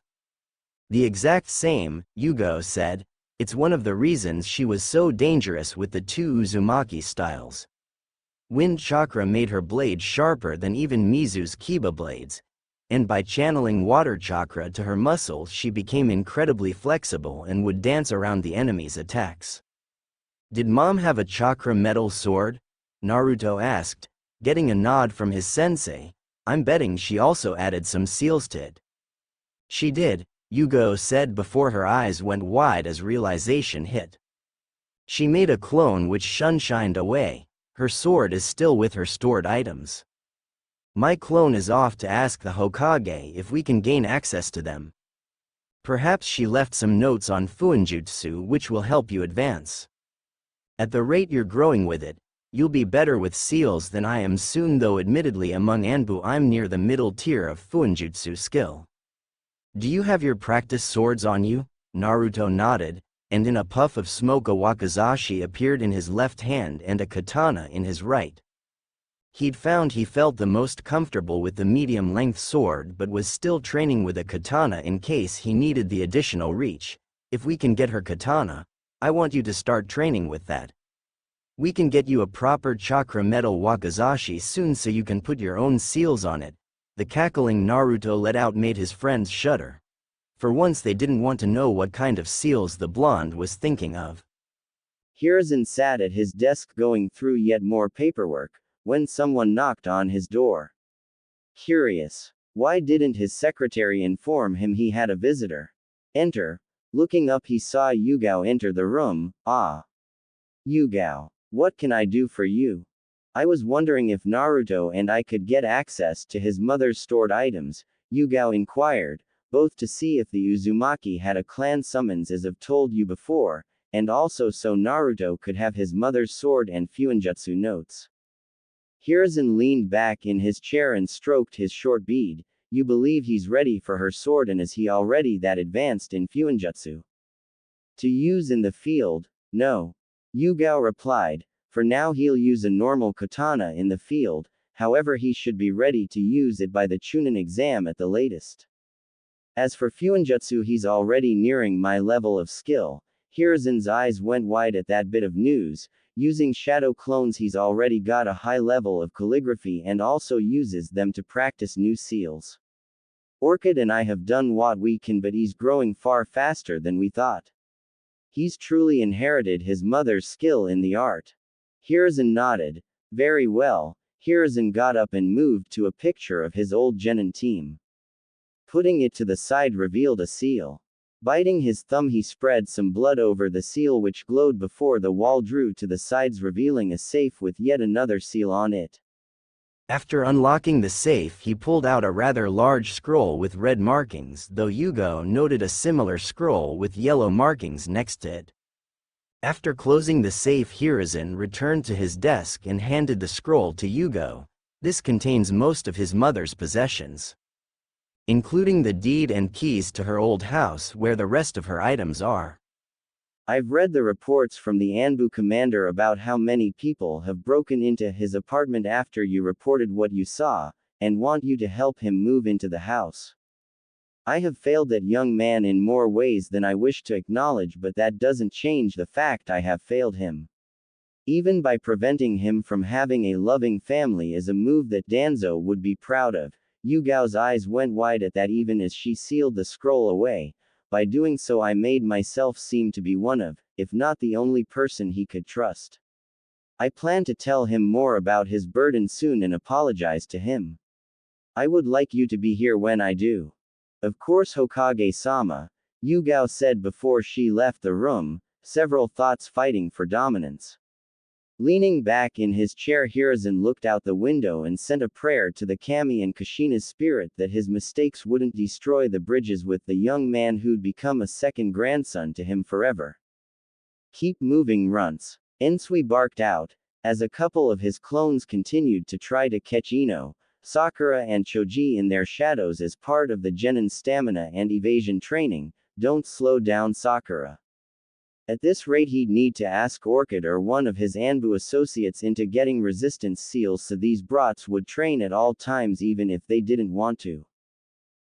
The exact same, Yugao said. It's one of the reasons she was so dangerous with the two Uzumaki styles. Wind chakra made her blade sharper than even Mizu's Kiba blades, and by channeling water chakra to her muscles she became incredibly flexible and would dance around the enemy's attacks. Did mom have a chakra metal sword? Naruto asked, getting a nod from his sensei. I'm betting she also added some seals to it. She did, Yugao said before her eyes went wide as realization hit. She made a clone which shined away. Her sword is still with her stored items. My clone is off to ask the Hokage if we can gain access to them. Perhaps she left some notes on Fuinjutsu which will help you advance. At the rate you're growing with it, you'll be better with seals than I am soon, though admittedly among Anbu I'm near the middle tier of Fuinjutsu skill. Do you have your practice swords on you? Naruto nodded, and in a puff of smoke a wakizashi appeared in his left hand and a katana in his right. He'd found he felt the most comfortable with the medium-length sword but was still training with a katana in case he needed the additional reach. If we can get her katana, I want you to start training with that. We can get you a proper chakra metal wakizashi soon so you can put your own seals on it. The cackling Naruto let out made his friends shudder. For once they didn't want to know what kind of seals the blonde was thinking of. Hiruzen sat at his desk going through yet more paperwork, when someone knocked on his door. Curious. Why didn't his secretary inform him he had a visitor? Enter. Looking up he saw Yugao enter the room. Ah. Yugao. What can I do for you? I was wondering if Naruto and I could get access to his mother's stored items, Yugao inquired, both to see if the Uzumaki had a clan summons as I've told you before, and also so Naruto could have his mother's sword and Fuinjutsu notes. Hiruzen leaned back in his chair and stroked his short beard. You believe he's ready for her sword, and is he already that advanced in Fuinjutsu? To use in the field? No. Yugao replied. For now he'll use a normal katana in the field, however he should be ready to use it by the Chunin exam at the latest. As for Fuinjutsu, he's already nearing my level of skill. Hiruzen's eyes went wide at that bit of news. Using shadow clones he's already got a high level of calligraphy and also uses them to practice new seals. Orchid and I have done what we can, but he's growing far faster than we thought. He's truly inherited his mother's skill in the art. Hiruzen nodded. Very well. Hiruzen got up and moved to a picture of his old genin team. Putting it to the side revealed a seal. Biting his thumb he spread some blood over the seal which glowed before the wall drew to the sides revealing a safe with yet another seal on it. After unlocking the safe he pulled out a rather large scroll with red markings, though Yugao noted a similar scroll with yellow markings next to it. After closing the safe, Hiruzen returned to his desk and handed the scroll to Yugao. This contains most of his mother's possessions, including the deed and keys to her old house where the rest of her items are. I've read the reports from the Anbu commander about how many people have broken into his apartment after you reported what you saw, and want you to help him move into the house. I have failed that young man in more ways than I wish to acknowledge, but that doesn't change the fact I have failed him. Even by preventing him from having a loving family is a move that Danzo would be proud of. Yugao's eyes went wide at that even as she sealed the scroll away. By doing so I made myself seem to be one of, if not the only person he could trust. I plan to tell him more about his burden soon and apologize to him. I would like you to be here when I do. Of course, Hokage-sama, Yugao said before she left the room, several thoughts fighting for dominance. Leaning back in his chair, Hiruzen looked out the window and sent a prayer to the kami and Kushina's spirit that his mistakes wouldn't destroy the bridges with the young man who'd become a second grandson to him forever. Keep moving, runts. Ensui barked out, as a couple of his clones continued to try to catch Ino, Sakura and Choji in their shadows as part of the genin stamina and evasion training. Don't slow down, Sakura. At this rate he'd need to ask Orchid or one of his Anbu associates into getting resistance seals so these brats would train at all times even if they didn't want to.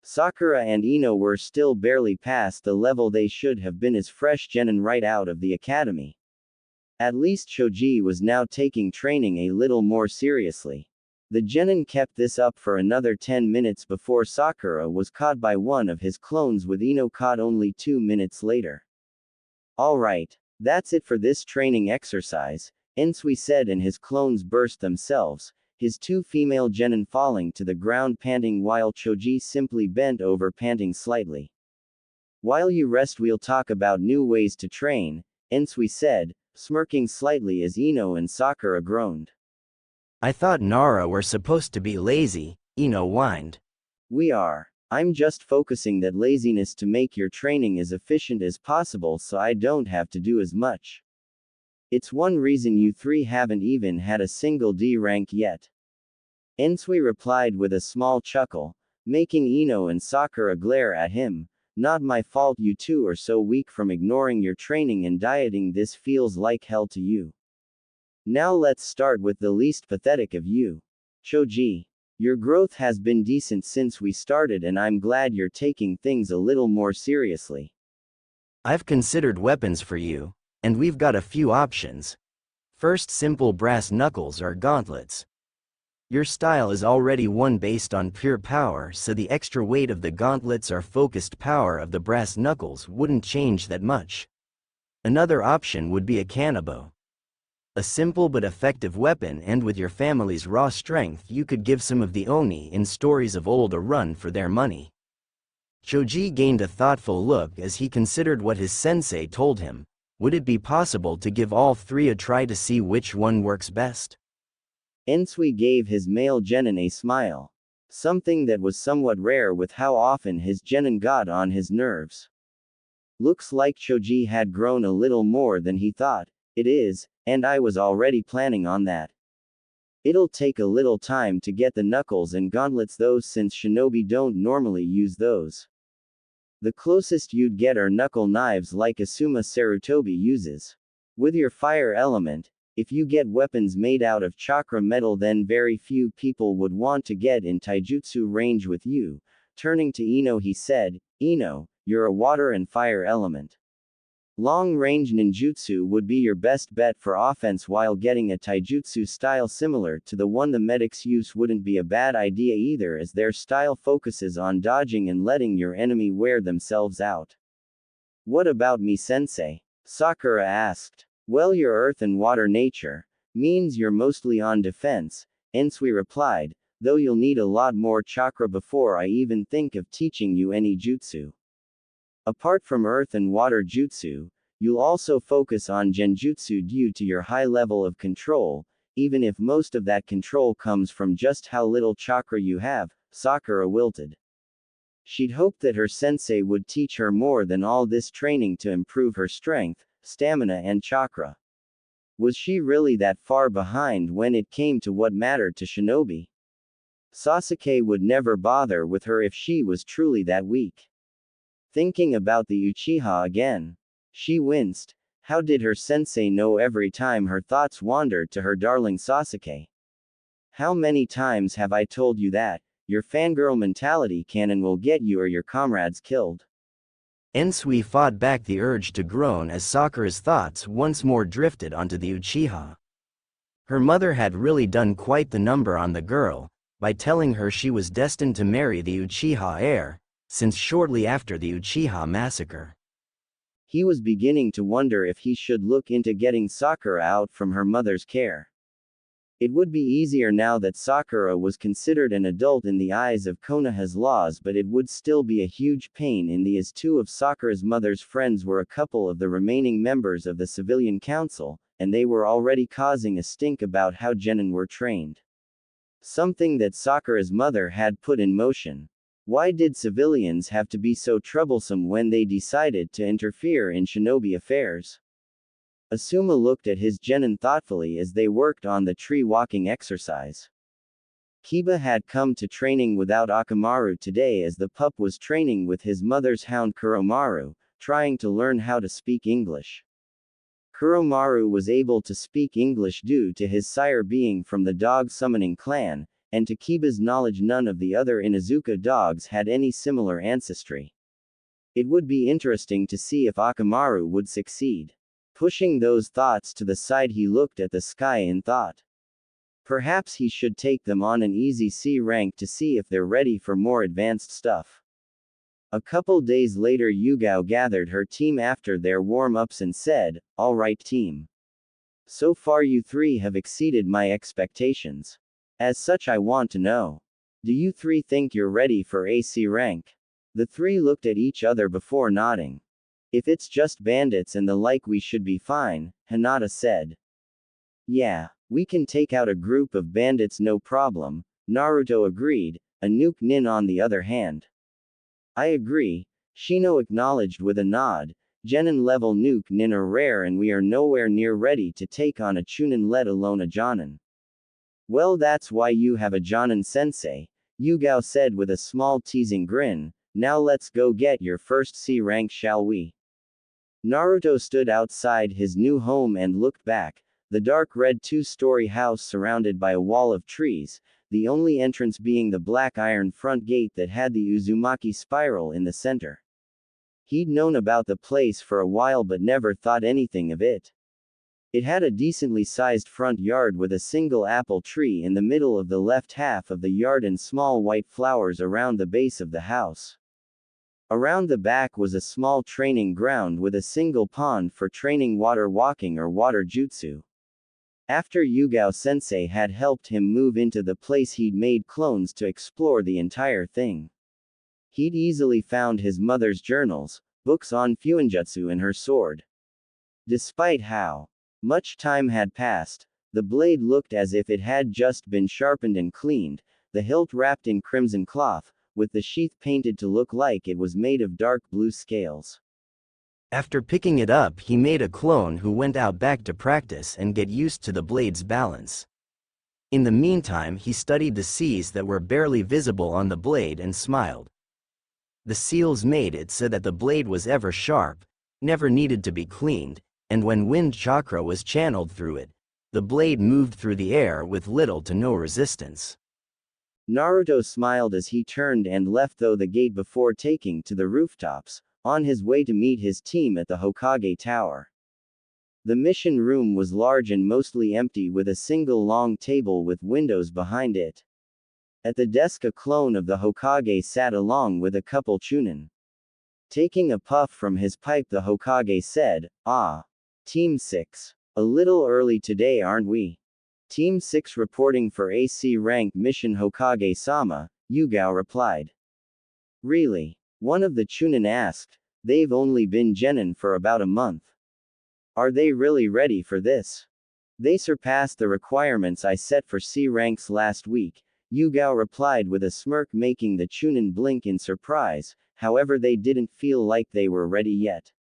Sakura and Ino were still barely past the level they should have been as fresh genin right out of the academy. At least Choji was now taking training a little more seriously. The genin kept this up for another 10 minutes before Sakura was caught by one of his clones, with Ino caught only 2 minutes later. Alright, that's it for this training exercise, Ensui said, and his clones burst themselves, his 2 female genin falling to the ground panting while Choji simply bent over panting slightly. While you rest we'll talk about new ways to train, Ensui said, smirking slightly as Ino and Sakura groaned. I thought Nara were supposed to be lazy, Ino whined. We are. I'm just focusing that laziness to make your training as efficient as possible so I don't have to do as much. It's one reason you 3 haven't even had a single D rank yet. Ensui replied with a small chuckle, making Ino and Sakura glare at him. Not my fault you two are so weak from ignoring your training and dieting. This feels like hell to you. Now let's start with the least pathetic of you. Choji. Your growth has been decent since we started and I'm glad you're taking things a little more seriously. I've considered weapons for you, and we've got a few options. First, simple brass knuckles or gauntlets. Your style is already one based on pure power, so the extra weight of the gauntlets or focused power of the brass knuckles wouldn't change that much. Another option would be a kanabo. A simple but effective weapon, and with your family's raw strength you could give some of the Oni in stories of old a run for their money. Choji gained a thoughtful look as he considered what his sensei told him. Would it be possible to give all three a try to see which one works best? Ensui gave his male genin a smile. Something that was somewhat rare with how often his genin got on his nerves. Looks like Choji had grown a little more than he thought. It is, and I was already planning on that. It'll take a little time to get the knuckles and gauntlets though, since shinobi don't normally use those. The closest you'd get are knuckle knives like Asuma Sarutobi uses. With your fire element, if you get weapons made out of chakra metal, then very few people would want to get in taijutsu range with you. Turning to Ino, he said, Ino, you're a water and fire element. Long-range ninjutsu would be your best bet for offense, while getting a taijutsu style similar to the one the medics use wouldn't be a bad idea either, as their style focuses on dodging and letting your enemy wear themselves out. What about me, sensei? Sakura asked. Well, your earth and water nature means you're mostly on defense, Ensui replied, though you'll need a lot more chakra before I even think of teaching you any jutsu. Apart from earth and water jutsu, you'll also focus on genjutsu due to your high level of control, even if most of that control comes from just how little chakra you have, Sakura wilted. She'd hoped that her sensei would teach her more than all this training to improve her strength, stamina and chakra. Was she really that far behind when it came to what mattered to shinobi? Sasuke would never bother with her if she was truly that weak. Thinking about the Uchiha again. She winced. How did her sensei know every time her thoughts wandered to her darling Sasuke? How many times have I told you that? Your fangirl mentality cannon will get you or your comrades killed. Ensui fought back the urge to groan as Sakura's thoughts once more drifted onto the Uchiha. Her mother had really done quite the number on the girl, by telling her she was destined to marry the Uchiha heir, since shortly after the Uchiha massacre. He was beginning to wonder if he should look into getting Sakura out from her mother's care. It would be easier now that Sakura was considered an adult in the eyes of Konoha's laws, but it would still be a huge pain in the ass. Two of Sakura's mother's friends were a couple of the remaining members of the civilian council, and they were already causing a stink about how genin were trained. Something that Sakura's mother had put in motion. Why did civilians have to be so troublesome when they decided to interfere in shinobi affairs? Asuma looked at his genin thoughtfully as they worked on the tree walking exercise. Kiba had come to training without Akamaru today, as the pup was training with his mother's hound Kuromaru, trying to learn how to speak English. Kuromaru was able to speak English due to his sire being from the dog summoning clan, and to Kiba's knowledge none of the other Inuzuka dogs had any similar ancestry. It would be interesting to see if Akamaru would succeed. Pushing those thoughts to the side, he looked at the sky in thought. Perhaps he should take them on an easy C rank to see if they're ready for more advanced stuff. A couple days later, Yugao gathered her team after their warm-ups and said, "All right team. So far you three have exceeded my expectations. As such, I want to know. Do you three think you're ready for AC rank?" The three looked at each other before nodding. "If it's just bandits and the like, we should be fine," Hinata said. "Yeah, we can take out a group of bandits no problem," Naruto agreed, a nuke nin on the other hand. "I agree," Shino acknowledged with a nod. "Genin level nuke nin are rare and we are nowhere near ready to take on a chunin, let alone a jonin." "Well, that's why you have a jonin sensei," Yugao said with a small teasing grin. Now let's go get your first C rank, shall we? Naruto stood outside his new home and looked back, the dark red two-story house surrounded by a wall of trees, the only entrance being the black iron front gate that had the Uzumaki spiral in the center. He'd known about the place for a while but never thought anything of it. It had a decently sized front yard with a single apple tree in the middle of the left half of the yard and small white flowers around the base of the house. Around the back was a small training ground with a single pond for training water walking or water jutsu. After Yugao-sensei had helped him move into the place, he'd made clones to explore the entire thing. He'd easily found his mother's journals, books on fuinjutsu and her sword. Despite how much time had passed, the blade looked as if it had just been sharpened and cleaned, the hilt wrapped in crimson cloth, with the sheath painted to look like it was made of dark blue scales. After picking it up, he made a clone who went out back to practice and get used to the blade's balance. In the meantime, he studied the C's that were barely visible on the blade and smiled. The seals made it so that the blade was ever sharp, never needed to be cleaned, and when wind chakra was channeled through it, the blade moved through the air with little to no resistance. Naruto smiled as he turned and left through the gate before taking to the rooftops, on his way to meet his team at the Hokage Tower. The mission room was large and mostly empty, with a single long table with windows behind it. At the desk a clone of the Hokage sat along with a couple chunin. Taking a puff from his pipe, the Hokage said, "Ah. Team 6. A little early today, aren't we?" Team 6 reporting for AC rank mission, Hokage-sama, Yugao replied. Really? One of the chunin asked. They've only been genin for about a month. Are they really ready for this? They surpassed the requirements I set for C ranks last week, Yugao replied with a smirk, making the chunin blink in surprise. However, they didn't feel like they were ready yet.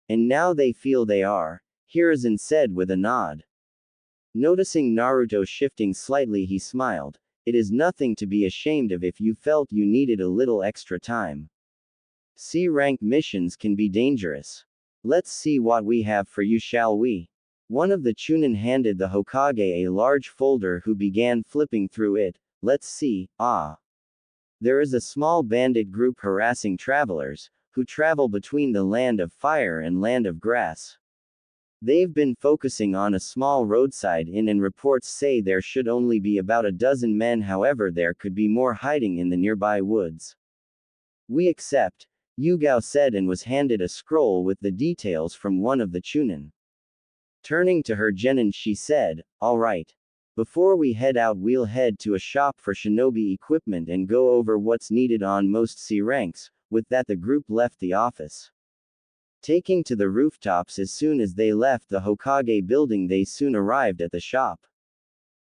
And now they feel they are, Hiruzen said with a nod. Noticing Naruto shifting slightly, he smiled. It is nothing to be ashamed of if you felt you needed a little extra time. C-rank missions can be dangerous. Let's see what we have for you, shall we? One of the chunin handed the Hokage a large folder, who began flipping through it. Let's see. There is a small bandit group harassing travelers, who travel between the land of fire and land of grass. They've been focusing on a small roadside inn, and reports say there should only be about a dozen men, however there could be more hiding in the nearby woods. We accept, Yugao said, and was handed a scroll with the details from one of the chunin. Turning to her genin, she said, "All right. Before we head out, we'll head to a shop for shinobi equipment and go over what's needed on most C ranks." With that, the group left the office. Taking to the rooftops as soon as they left the Hokage building, they soon arrived at the shop.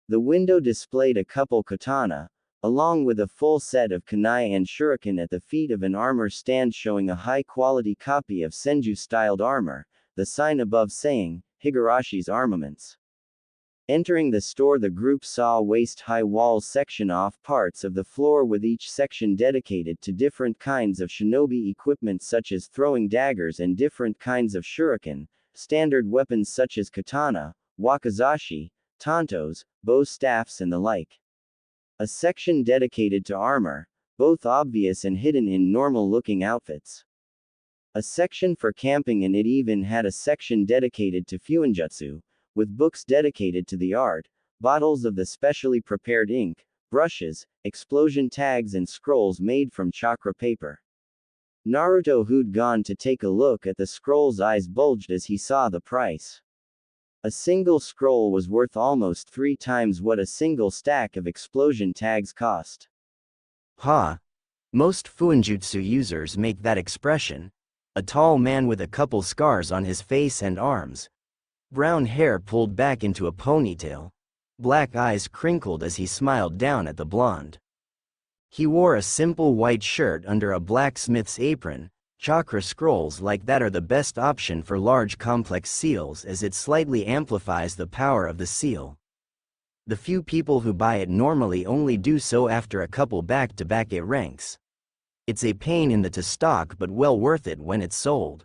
The window displayed a couple katana, along with a full set of kunai and shuriken at the feet of an armor stand showing a high-quality copy of Senju-styled armor, the sign above saying, Higarashi's Armaments. Entering the store, the group saw waist-high walls section off parts of the floor, with each section dedicated to different kinds of shinobi equipment such as throwing daggers and different kinds of shuriken, standard weapons such as katana, wakizashi, tantos, bow staffs and the like. A section dedicated to armor, both obvious and hidden in normal-looking outfits. A section for camping, and it even had a section dedicated to fuinjutsu, with books dedicated to the art, bottles of the specially prepared ink, brushes, explosion tags and scrolls made from chakra paper. Naruto, who'd gone to take a look at the scroll's eyes bulged as he saw the price. A single scroll was worth almost 3 times what a single stack of explosion tags cost. Most fuinjutsu users make that expression. A tall man with a couple scars on his face and arms. Brown hair pulled back into a ponytail. Black eyes crinkled as he smiled down at the blonde. He wore a simple white shirt under a blacksmith's apron. Chakra scrolls like that are the best option for large complex seals, as it slightly amplifies the power of the seal. The few people who buy it normally only do so after a couple back-to-back A ranks. It's a pain in the stock but well worth it when it's sold.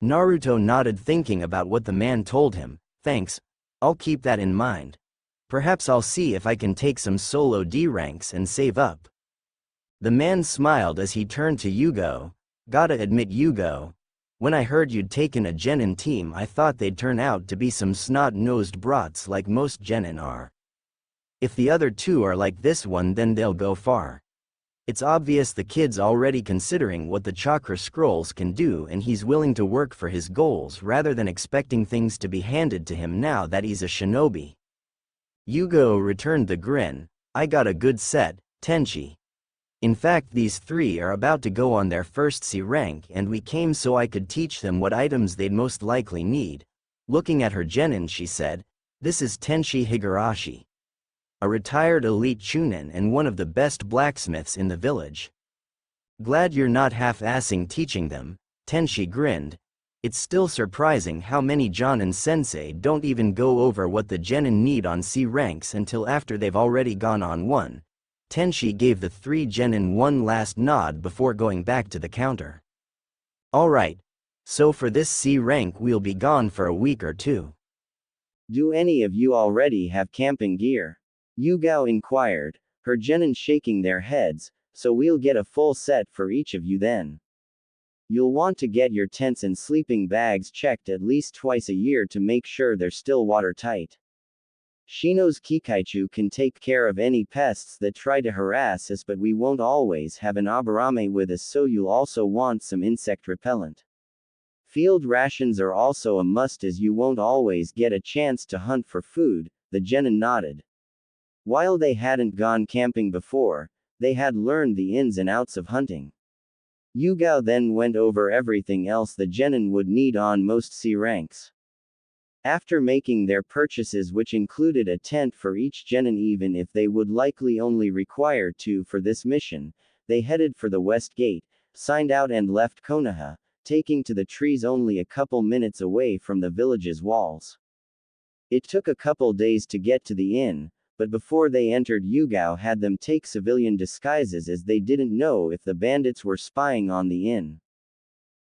Naruto nodded, thinking about what the man told him. Thanks, I'll keep that in mind. Perhaps I'll see if I can take some solo D ranks and save up. The man smiled as he turned to Yugo. Gotta admit, Yugo, when I heard you'd taken a genin team, I thought they'd turn out to be some snot-nosed brats like most genin are. If the other two are like this one, then they'll go far. It's obvious the kid's already considering what the chakra scrolls can do, and he's willing to work for his goals rather than expecting things to be handed to him now that he's a shinobi. Yugo returned the grin. I got a good set, Tenchi. In fact, these three are about to go on their first C rank, and we came so I could teach them what items they'd most likely need. Looking at her genin, she said, "This is Tenchi Higurashi, a retired elite chunin and one of the best blacksmiths in the village." Glad you're not half-assing teaching them, Tenchi grinned. It's still surprising how many Jonin sensei don't even go over what the genin need on C ranks until after they've already gone on one. Tenchi gave the three genin one last nod before going back to the counter. Alright, so for this C rank we'll be gone for a week or two. Do any of you already have camping gear? Yugao inquired, her genin shaking their heads. So we'll get a full set for each of you then. You'll want to get your tents and sleeping bags checked at least twice a year to make sure they're still watertight. Shino's Kikaichu can take care of any pests that try to harass us, but we won't always have an abarame with us, so you'll also want some insect repellent. Field rations are also a must, as you won't always get a chance to hunt for food, the genin nodded. While they hadn't gone camping before, they had learned the ins and outs of hunting. Yugao then went over everything else the genin would need on most C ranks. After making their purchases, which included a tent for each genin even if they would likely only require 2 for this mission, they headed for the west gate, signed out and left Konoha, taking to the trees only a couple minutes away from the village's walls. It took a couple days to get to the inn, but before they entered, Yugao had them take civilian disguises as they didn't know if the bandits were spying on the inn.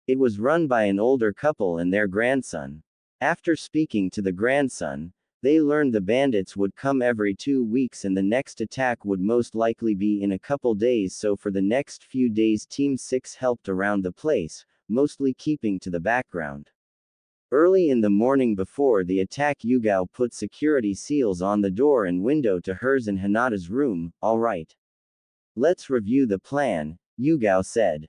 It was run by an older couple and their grandson. After speaking to the grandson, they learned the bandits would come every 2 weeks and the next attack would most likely be in a couple days, so for the next few days Team 6 helped around the place, mostly keeping to the background. Early in the morning before the attack, Yugao put security seals on the door and window to hers and Hinata's room. Alright. Let's review the plan, Yugao said.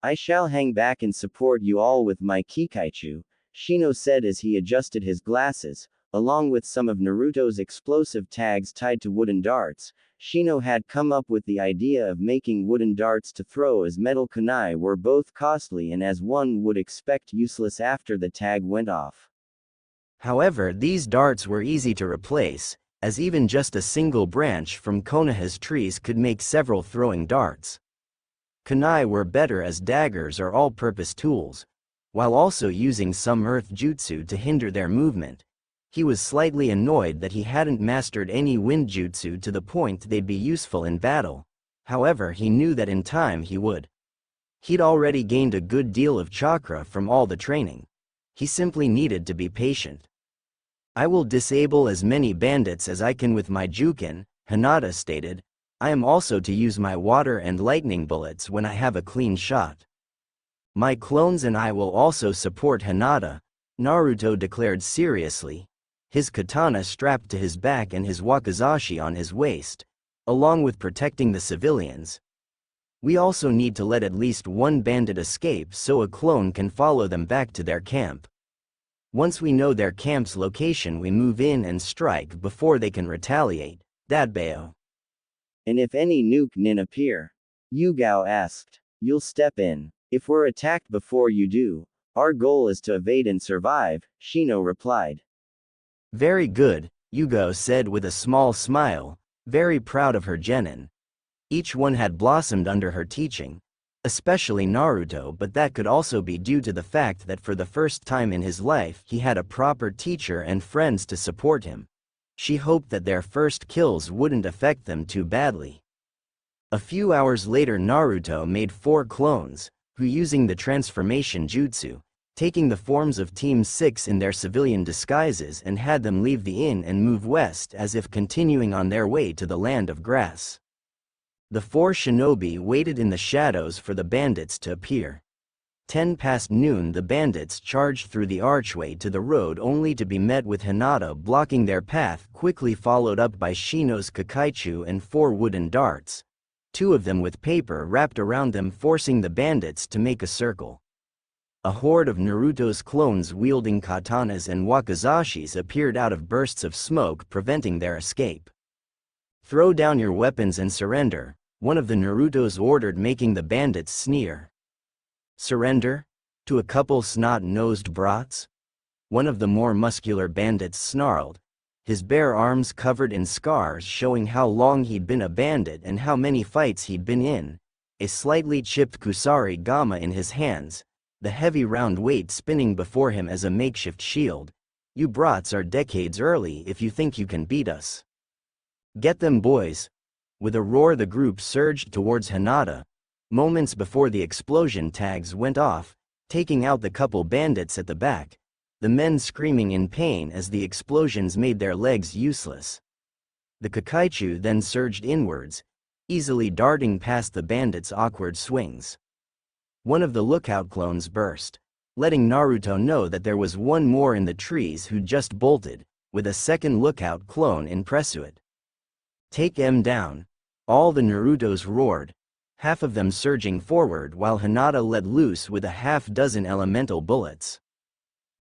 I shall hang back and support you all with my Kikaichu, Shino said as he adjusted his glasses. Along with some of Naruto's explosive tags tied to wooden darts, Shino had come up with the idea of making wooden darts to throw, as metal kunai were both costly and, as one would expect, useless after the tag went off. However, these darts were easy to replace, as even just a single branch from Konoha's trees could make several throwing darts. Kunai were better as daggers or all-purpose tools, while also using some earth jutsu to hinder their movement. He was slightly annoyed that he hadn't mastered any wind jutsu to the point they'd be useful in battle. However, he knew that in time he would. He'd already gained a good deal of chakra from all the training. He simply needed to be patient. I will disable as many bandits as I can with my Jukin, Hinata stated. I am also to use my water and lightning bullets when I have a clean shot. My clones and I will also support Hinata, Naruto declared seriously, his katana strapped to his back and his wakizashi on his waist, along with protecting the civilians. We also need to let at least one bandit escape so a clone can follow them back to their camp. Once we know their camp's location, we move in and strike before they can retaliate, Dadbeo. And if any nuke nin appear? Yugao asked. You'll step in. If we're attacked before you do, our goal is to evade and survive, Shino replied. Very good, Yugo said with a small smile, very proud of her genin. Each one had blossomed under her teaching, especially Naruto, but that could also be due to the fact that for the first time in his life he had a proper teacher and friends to support him. She hoped that their first kills wouldn't affect them too badly. A few hours later Naruto made 4 clones, who using the transformation jutsu, taking the forms of Team 6 in their civilian disguises and had them leave the inn and move west as if continuing on their way to the land of grass. The 4 shinobi waited in the shadows for the bandits to appear. 10 past noon the bandits charged through the archway to the road only to be met with Hinata blocking their path, quickly followed up by Shino's Kakaichu and 4 wooden darts, 2 of them with paper wrapped around them, forcing the bandits to make a circle. A horde of Naruto's clones wielding katanas and wakizashis appeared out of bursts of smoke, preventing their escape. "Throw down your weapons and surrender," one of the Narutos ordered, making the bandits sneer. "Surrender? To a couple snot-nosed brats?" One of the more muscular bandits snarled, his bare arms covered in scars showing how long he'd been a bandit and how many fights he'd been in, a slightly chipped kusari gama in his hands, the heavy round weight spinning before him as a makeshift shield. "You brats are decades early if you think you can beat us. Get them, boys!" With a roar the group surged towards Hinata. Moments before the explosion tags went off, taking out the couple bandits at the back, the men screaming in pain as the explosions made their legs useless. The Kakaichu then surged inwards, easily darting past the bandits' awkward swings. One of the lookout clones burst, letting Naruto know that there was one more in the trees who just bolted, with a second lookout clone in pursuit. "Take him down!" all the Narutos roared, half of them surging forward while Hinata let loose with a half-dozen elemental bullets.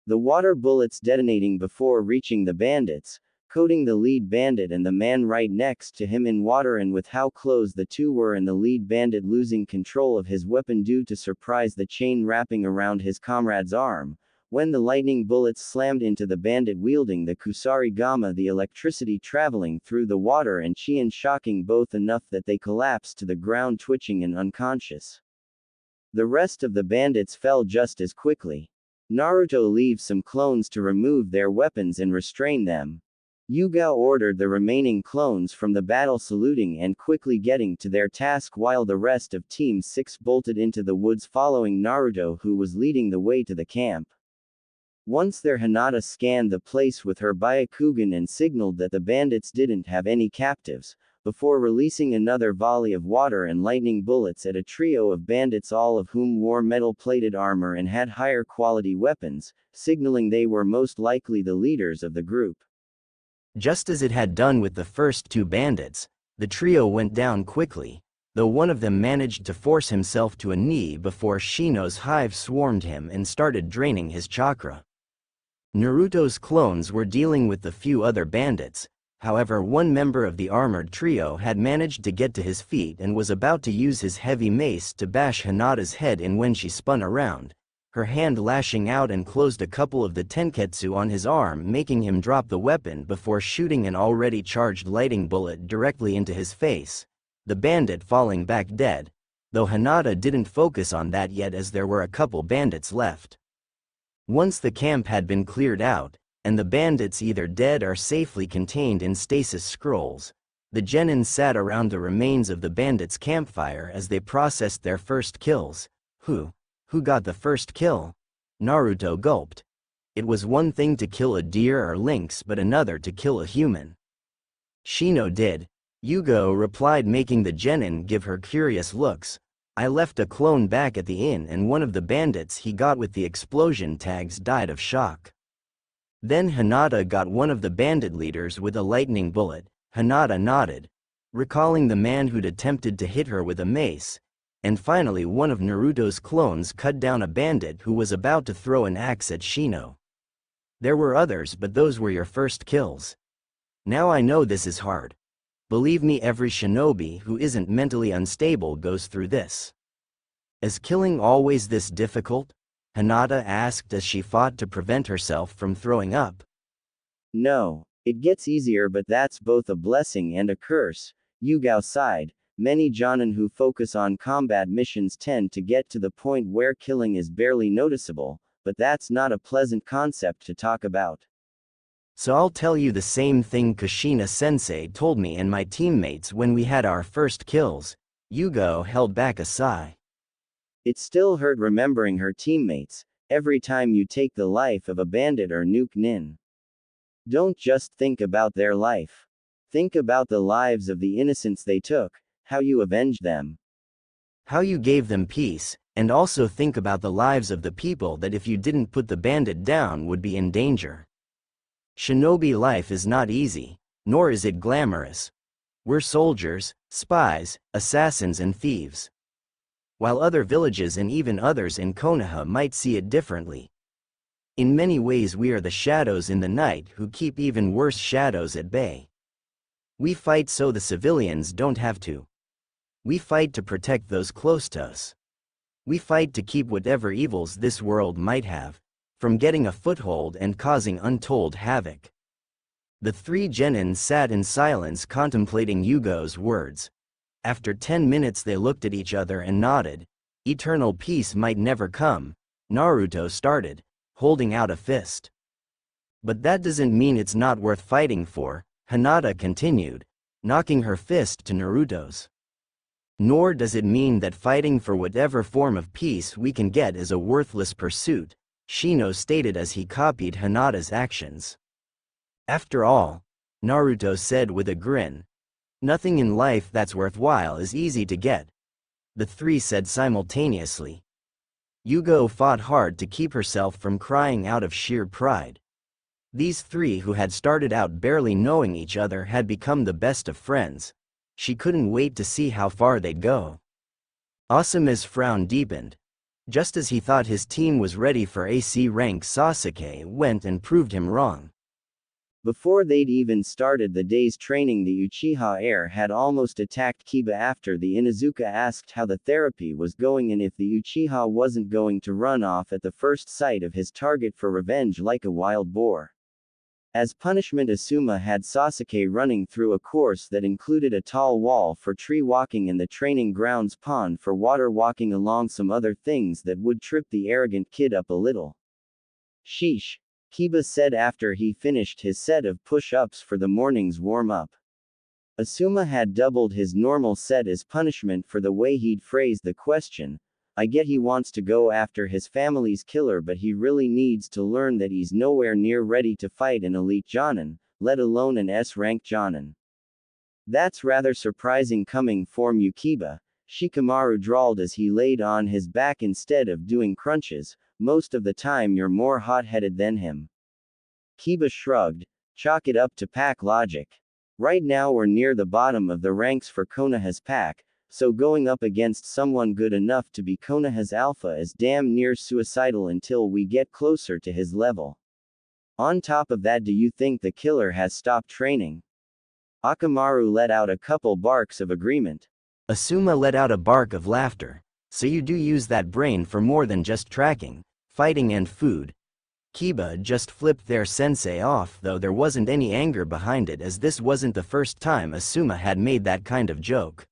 The water bullets detonating before reaching the bandits, coating the lead bandit and the man right next to him in water, and with how close the two were and the lead bandit losing control of his weapon due to surprise the chain wrapping around his comrade's arm, when the lightning bullets slammed into the bandit wielding the kusari gama, the electricity traveling through the water and Chien shocking both enough that they collapsed to the ground twitching and unconscious. The rest of the bandits fell just as quickly. Naruto leaves some clones to remove their weapons and restrain them. Yugao ordered the remaining clones from the battle saluting and quickly getting to their task while the rest of Team 6 bolted into the woods following Naruto, who was leading the way to the camp. Once there, Hinata scanned the place with her Byakugan and signaled that the bandits didn't have any captives, before releasing another volley of water and lightning bullets at a trio of bandits, all of whom wore metal-plated armor and had higher quality weapons, signaling they were most likely the leaders of the group. Just as it had done with the first 2 bandits, the trio went down quickly, though one of them managed to force himself to a knee before Shino's hive swarmed him and started draining his chakra. Naruto's clones were dealing with the few other bandits. However, one member of the armored trio had managed to get to his feet and was about to use his heavy mace to bash Hinata's head in when she spun around, her hand lashing out and closed a couple of the tenketsu on his arm, making him drop the weapon before shooting an already charged lightning bullet directly into his face, the bandit falling back dead, though Hinata didn't focus on that yet as there were a couple bandits left. Once the camp had been cleared out, and the bandits either dead or safely contained in stasis scrolls, the genin sat around the remains of the bandits' campfire as they processed their first kills. Who got the first kill? Naruto gulped. It was one thing to kill a deer or lynx, but another to kill a human. Shino did, Yugao replied, making the genin give her curious looks. "I left a clone back at the inn and one of the bandits he got with the explosion tags died of shock. Then Hinata got one of the bandit leaders with a lightning bullet." Hinata nodded, recalling the man who'd attempted to hit her with a mace. "And finally one of Naruto's clones cut down a bandit who was about to throw an axe at Shino. There were others, but those were your first kills. Now I know this is hard. Believe me, every shinobi who isn't mentally unstable goes through this." "Is killing always this difficult?" Hinata asked as she fought to prevent herself from throwing up. "No. It gets easier, but that's both a blessing and a curse," Yugao sighed. "Many jonin who focus on combat missions tend to get to the point where killing is barely noticeable, but that's not a pleasant concept to talk about." "So I'll tell you the same thing Kushina-sensei told me and my teammates when we had our first kills," Yugo held back a sigh. It still hurt remembering her teammates. Every time you take the life of a bandit or nuke nin. Don't just think about their life. Think about the lives of the innocents they took, how you avenged them. How you gave them peace, and also think about the lives of the people that if you didn't put the bandit down would be in danger. Shinobi life is not easy, nor is it glamorous. We're soldiers, spies, assassins and thieves. While other villages and even others in Konoha might see it differently. In many ways we are the shadows in the night who keep even worse shadows at bay. We fight so the civilians don't have to. We fight to protect those close to us. We fight to keep whatever evils this world might have, from getting a foothold and causing untold havoc. The three genins sat in silence contemplating Yugo's words. After 10 minutes they looked at each other and nodded. Eternal peace might never come, Naruto started, holding out a fist. But that doesn't mean it's not worth fighting for, Hinata continued, knocking her fist to Naruto's. Nor does it mean that fighting for whatever form of peace we can get is a worthless pursuit, Shino stated as he copied Hinata's actions. After all, Naruto said with a grin, nothing in life that's worthwhile is easy to get. The three said simultaneously. Yugo fought hard to keep herself from crying out of sheer pride. These three who had started out barely knowing each other had become the best of friends. She couldn't wait to see how far they'd go. Asuma's frown deepened. Just as he thought his team was ready for AC rank, Sasuke went and proved him wrong. Before they'd even started the day's training, the Uchiha heir had almost attacked Kiba after the Inuzuka asked how the therapy was going and if the Uchiha wasn't going to run off at the first sight of his target for revenge like a wild boar. As punishment, Asuma had Sasuke running through a course that included a tall wall for tree walking and the training grounds pond for water walking, along some other things that would trip the arrogant kid up a little. Sheesh, Kiba said after he finished his set of push-ups for the morning's warm-up. Asuma had doubled his normal set as punishment for the way he'd phrased the question. I get he wants to go after his family's killer, but he really needs to learn that he's nowhere near ready to fight an elite Jonin, let alone an S-rank Jonin. That's rather surprising coming from Yukiba, Shikamaru drawled as he laid on his back instead of doing crunches. Most of the time you're more hot-headed than him. Kiba shrugged. Chalk it up to pack logic. Right now we're near the bottom of the ranks for Konoha's pack, so going up against someone good enough to be Konoha's alpha is damn near suicidal until we get closer to his level. On top of that, do you think the killer has stopped training? Akamaru let out a couple barks of agreement. Asuma let out a bark of laughter. So you do use that brain for more than just tracking, fighting and food. Kiba just flipped their sensei off, though there wasn't any anger behind it, as this wasn't the first time Asuma had made that kind of joke.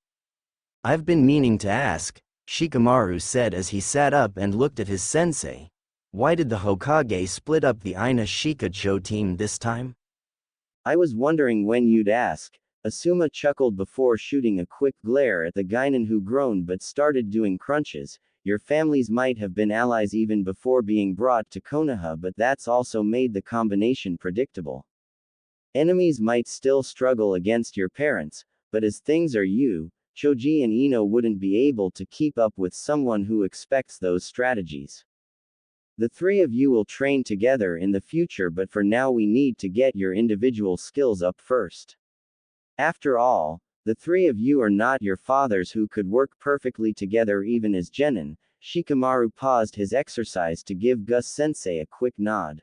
I've been meaning to ask, Shikamaru said as he sat up and looked at his sensei. Why did the Hokage split up the Ina Shikacho team this time? I was wondering when you'd ask. Asuma chuckled before shooting a quick glare at the Geinin, who groaned but started doing crunches. Your families might have been allies even before being brought to Konoha, but that's also made the combination predictable. Enemies might still struggle against your parents, but as things are, you, Choji and Ino wouldn't be able to keep up with someone who expects those strategies. The three of you will train together in the future, but for now we need to get your individual skills up first. After all, the three of you are not your fathers who could work perfectly together even as genin. Shikamaru paused his exercise to give Gus Sensei a quick nod.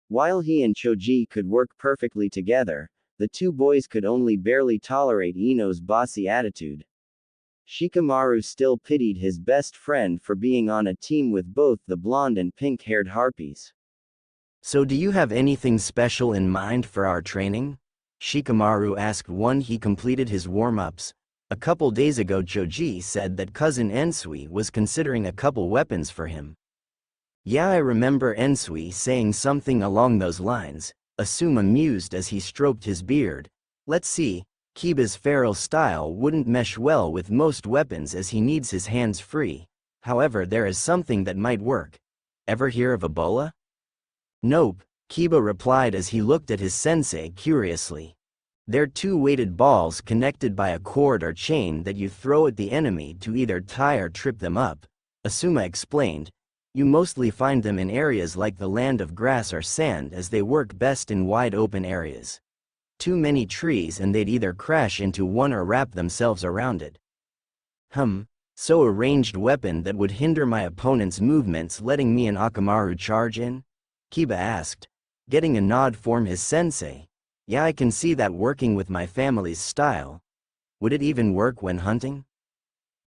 While he and Choji could work perfectly together, the two boys could only barely tolerate Ino's bossy attitude. Shikamaru still pitied his best friend for being on a team with both the blonde and pink-haired harpies. So do you have anything special in mind for our training? Shikamaru asked once he completed his warm-ups. A couple days ago Choji said that cousin Ensui was considering a couple weapons for him. Yeah, I remember Ensui saying something along those lines, Asuma mused as he stroked his beard. Let's see, Kiba's feral style wouldn't mesh well with most weapons as he needs his hands free. However, there is something that might work. Ever hear of Ebola? Nope, Kiba replied as he looked at his sensei curiously. They're two weighted balls connected by a cord or chain that you throw at the enemy to either tie or trip them up, Asuma explained. You mostly find them in areas like the land of grass or sand as they work best in wide open areas. Too many trees and they'd either crash into one or wrap themselves around it. So a ranged weapon that would hinder my opponent's movements, letting me and Akamaru charge in? Kiba asked, getting a nod from his sensei. Yeah, I can see that working with my family's style. Would it even work when hunting?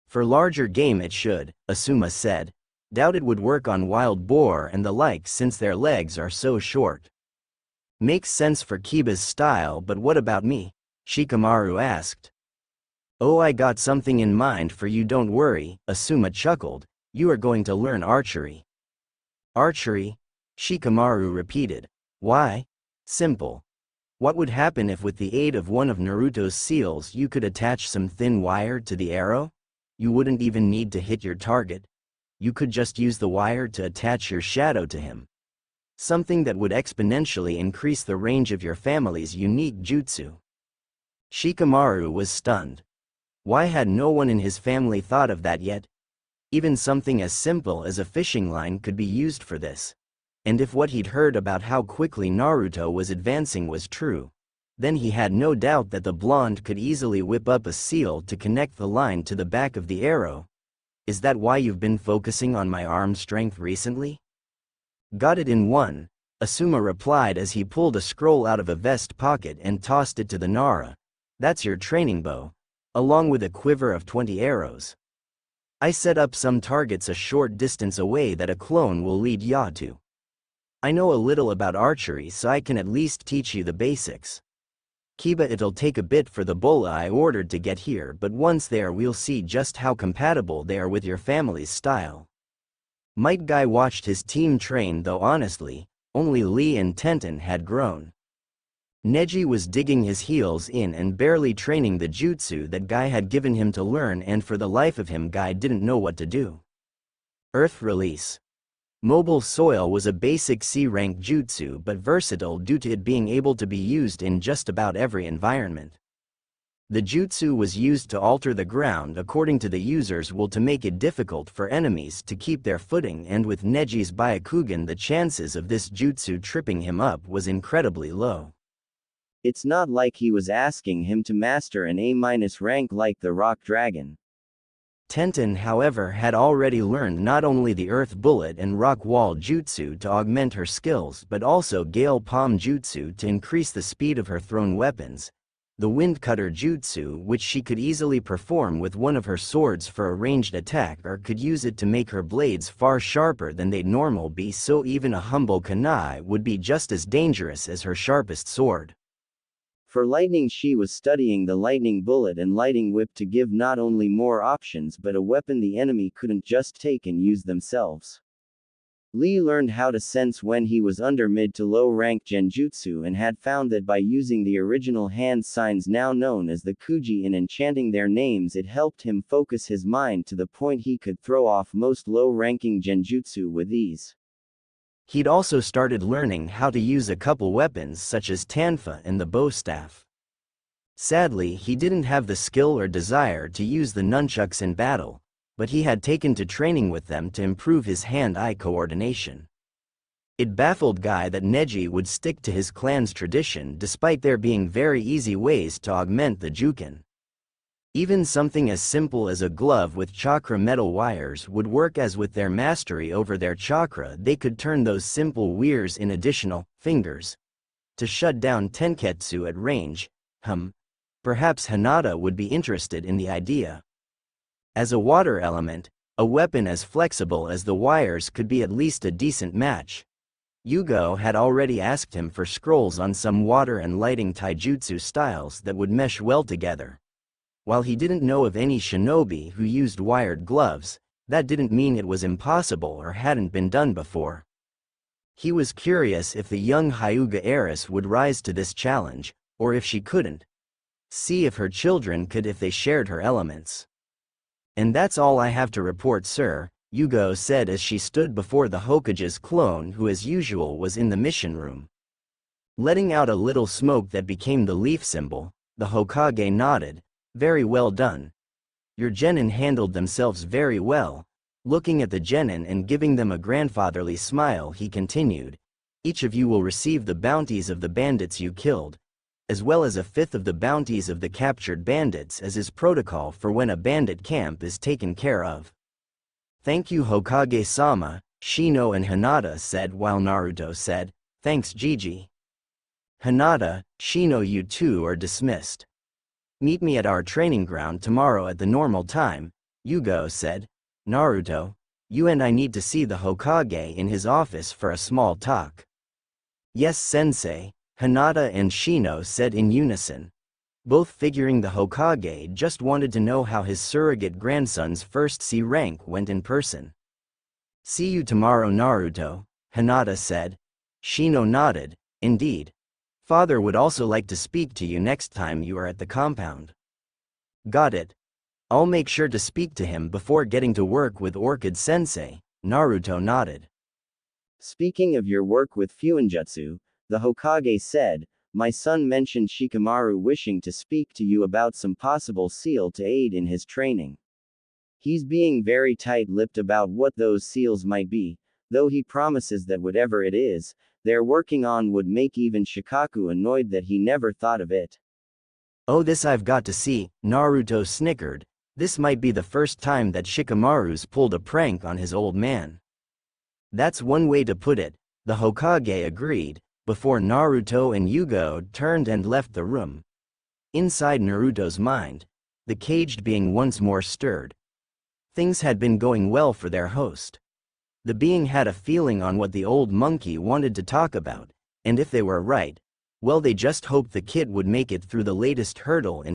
For larger game it should, Asuma said. Doubt it would work on wild boar and the like since their legs are so short. Makes sense for Kiba's style, but what about me? Shikamaru asked. Oh, I got something in mind for you, don't worry, Asuma chuckled. You are going to learn archery. Archery? Shikamaru repeated. Why? Simple. What would happen if with the aid of one of Naruto's seals you could attach some thin wire to the arrow? You wouldn't even need to hit your target. You could just use the wire to attach your shadow to him. Something that would exponentially increase the range of your family's unique jutsu. Shikamaru was stunned. Why had no one in his family thought of that yet? Even something as simple as a fishing line could be used for this. And if what he'd heard about how quickly Naruto was advancing was true, then he had no doubt that the blonde could easily whip up a seal to connect the line to the back of the arrow. Is that why you've been focusing on my arm strength recently? Got it in one, Asuma replied as he pulled a scroll out of a vest pocket and tossed it to the Nara. That's your training bow, along with a quiver of 20 arrows. I set up some targets a short distance away that a clone will lead ya to. I know a little about archery, so I can at least teach you the basics. Kiba, it'll take a bit for the bola I ordered to get here, but once there we'll see just how compatible they are with your family's style. Might Guy watched his team train, though honestly, only Lee and Tenten had grown. Neji was digging his heels in and barely training the jutsu that Guy had given him to learn, and for the life of him Guy didn't know what to do. Earth Release. Mobile Soil was a basic C-rank jutsu but versatile due to it being able to be used in just about every environment. The jutsu was used to alter the ground according to the user's will to make it difficult for enemies to keep their footing, and with Neji's Byakugan the chances of this jutsu tripping him up was incredibly low. It's not like he was asking him to master an A- rank like the Rock Dragon. Tenten, however, had already learned not only the Earth Bullet and Rock Wall Jutsu to augment her skills but also Gale Palm Jutsu to increase the speed of her thrown weapons, the Wind Cutter Jutsu, which she could easily perform with one of her swords for a ranged attack, or could use it to make her blades far sharper than they'd normally be, so even a humble kunai would be just as dangerous as her sharpest sword. For lightning, she was studying the lightning bullet and lighting whip to give not only more options but a weapon the enemy couldn't just take and use themselves. Lee learned how to sense when he was under mid to low rank genjutsu and had found that by using the original hand signs now known as the kuji and enchanting their names, it helped him focus his mind to the point he could throw off most low-ranking genjutsu with ease. He'd also started learning how to use a couple weapons such as Tanfa and the bow staff. Sadly, he didn't have the skill or desire to use the nunchucks in battle, but he had taken to training with them to improve his hand-eye coordination. It baffled Guy that Neji would stick to his clan's tradition despite there being very easy ways to augment the Juken. Even something as simple as a glove with chakra metal wires would work, as with their mastery over their chakra they could turn those simple wires in additional fingers to shut down tenketsu at range. Perhaps Hinata would be interested in the idea. As a water element, a weapon as flexible as the wires could be at least a decent match. Yugo had already asked him for scrolls on some water and lighting taijutsu styles that would mesh well together. While he didn't know of any shinobi who used wired gloves, that didn't mean it was impossible or hadn't been done before. He was curious if the young Hyuga heiress would rise to this challenge, or if she couldn't. See if her children could if they shared her elements. And that's all I have to report, sir, Yugo said as she stood before the Hokage's clone, who as usual was in the mission room. Letting out a little smoke that became the leaf symbol, the Hokage nodded. Very well done. Your genin handled themselves very well. Looking at the genin and giving them a grandfatherly smile, he continued, each of you will receive the bounties of the bandits you killed, as well as a fifth of the bounties of the captured bandits as is protocol for when a bandit camp is taken care of. Thank you, Hokage-sama, Shino and Hinata said, while Naruto said, thanks, Gigi. Hinata, Shino, you two are dismissed. Meet me at our training ground tomorrow at the normal time, Yugo said. Naruto, you and I need to see the Hokage in his office for a small talk. Yes, sensei, Hinata and Shino said in unison. Both figuring the Hokage just wanted to know how his surrogate grandson's first C rank went in person. See you tomorrow, Naruto, Hinata said. Shino nodded. Indeed. Father would also like to speak to you next time you are at the compound. Got it. I'll make sure to speak to him before getting to work with Orchid Sensei, Naruto nodded. Speaking of your work with Fuinjutsu, the Hokage said, my son mentioned Shikamaru wishing to speak to you about some possible seal to aid in his training. He's being very tight-lipped about what those seals might be, though he promises that whatever it is, they're working on would make even Shikaku annoyed that he never thought of it. Oh, this I've got to see, Naruto snickered. This might be the first time that Shikamaru's pulled a prank on his old man. That's one way to put it, the Hokage agreed, before Naruto and Yugo turned and left the room. Inside Naruto's mind, the caged being once more stirred. Things had been going well for their host. The being had a feeling on what the old monkey wanted to talk about, and if they were right, well, they just hoped the kid would make it through the latest hurdle in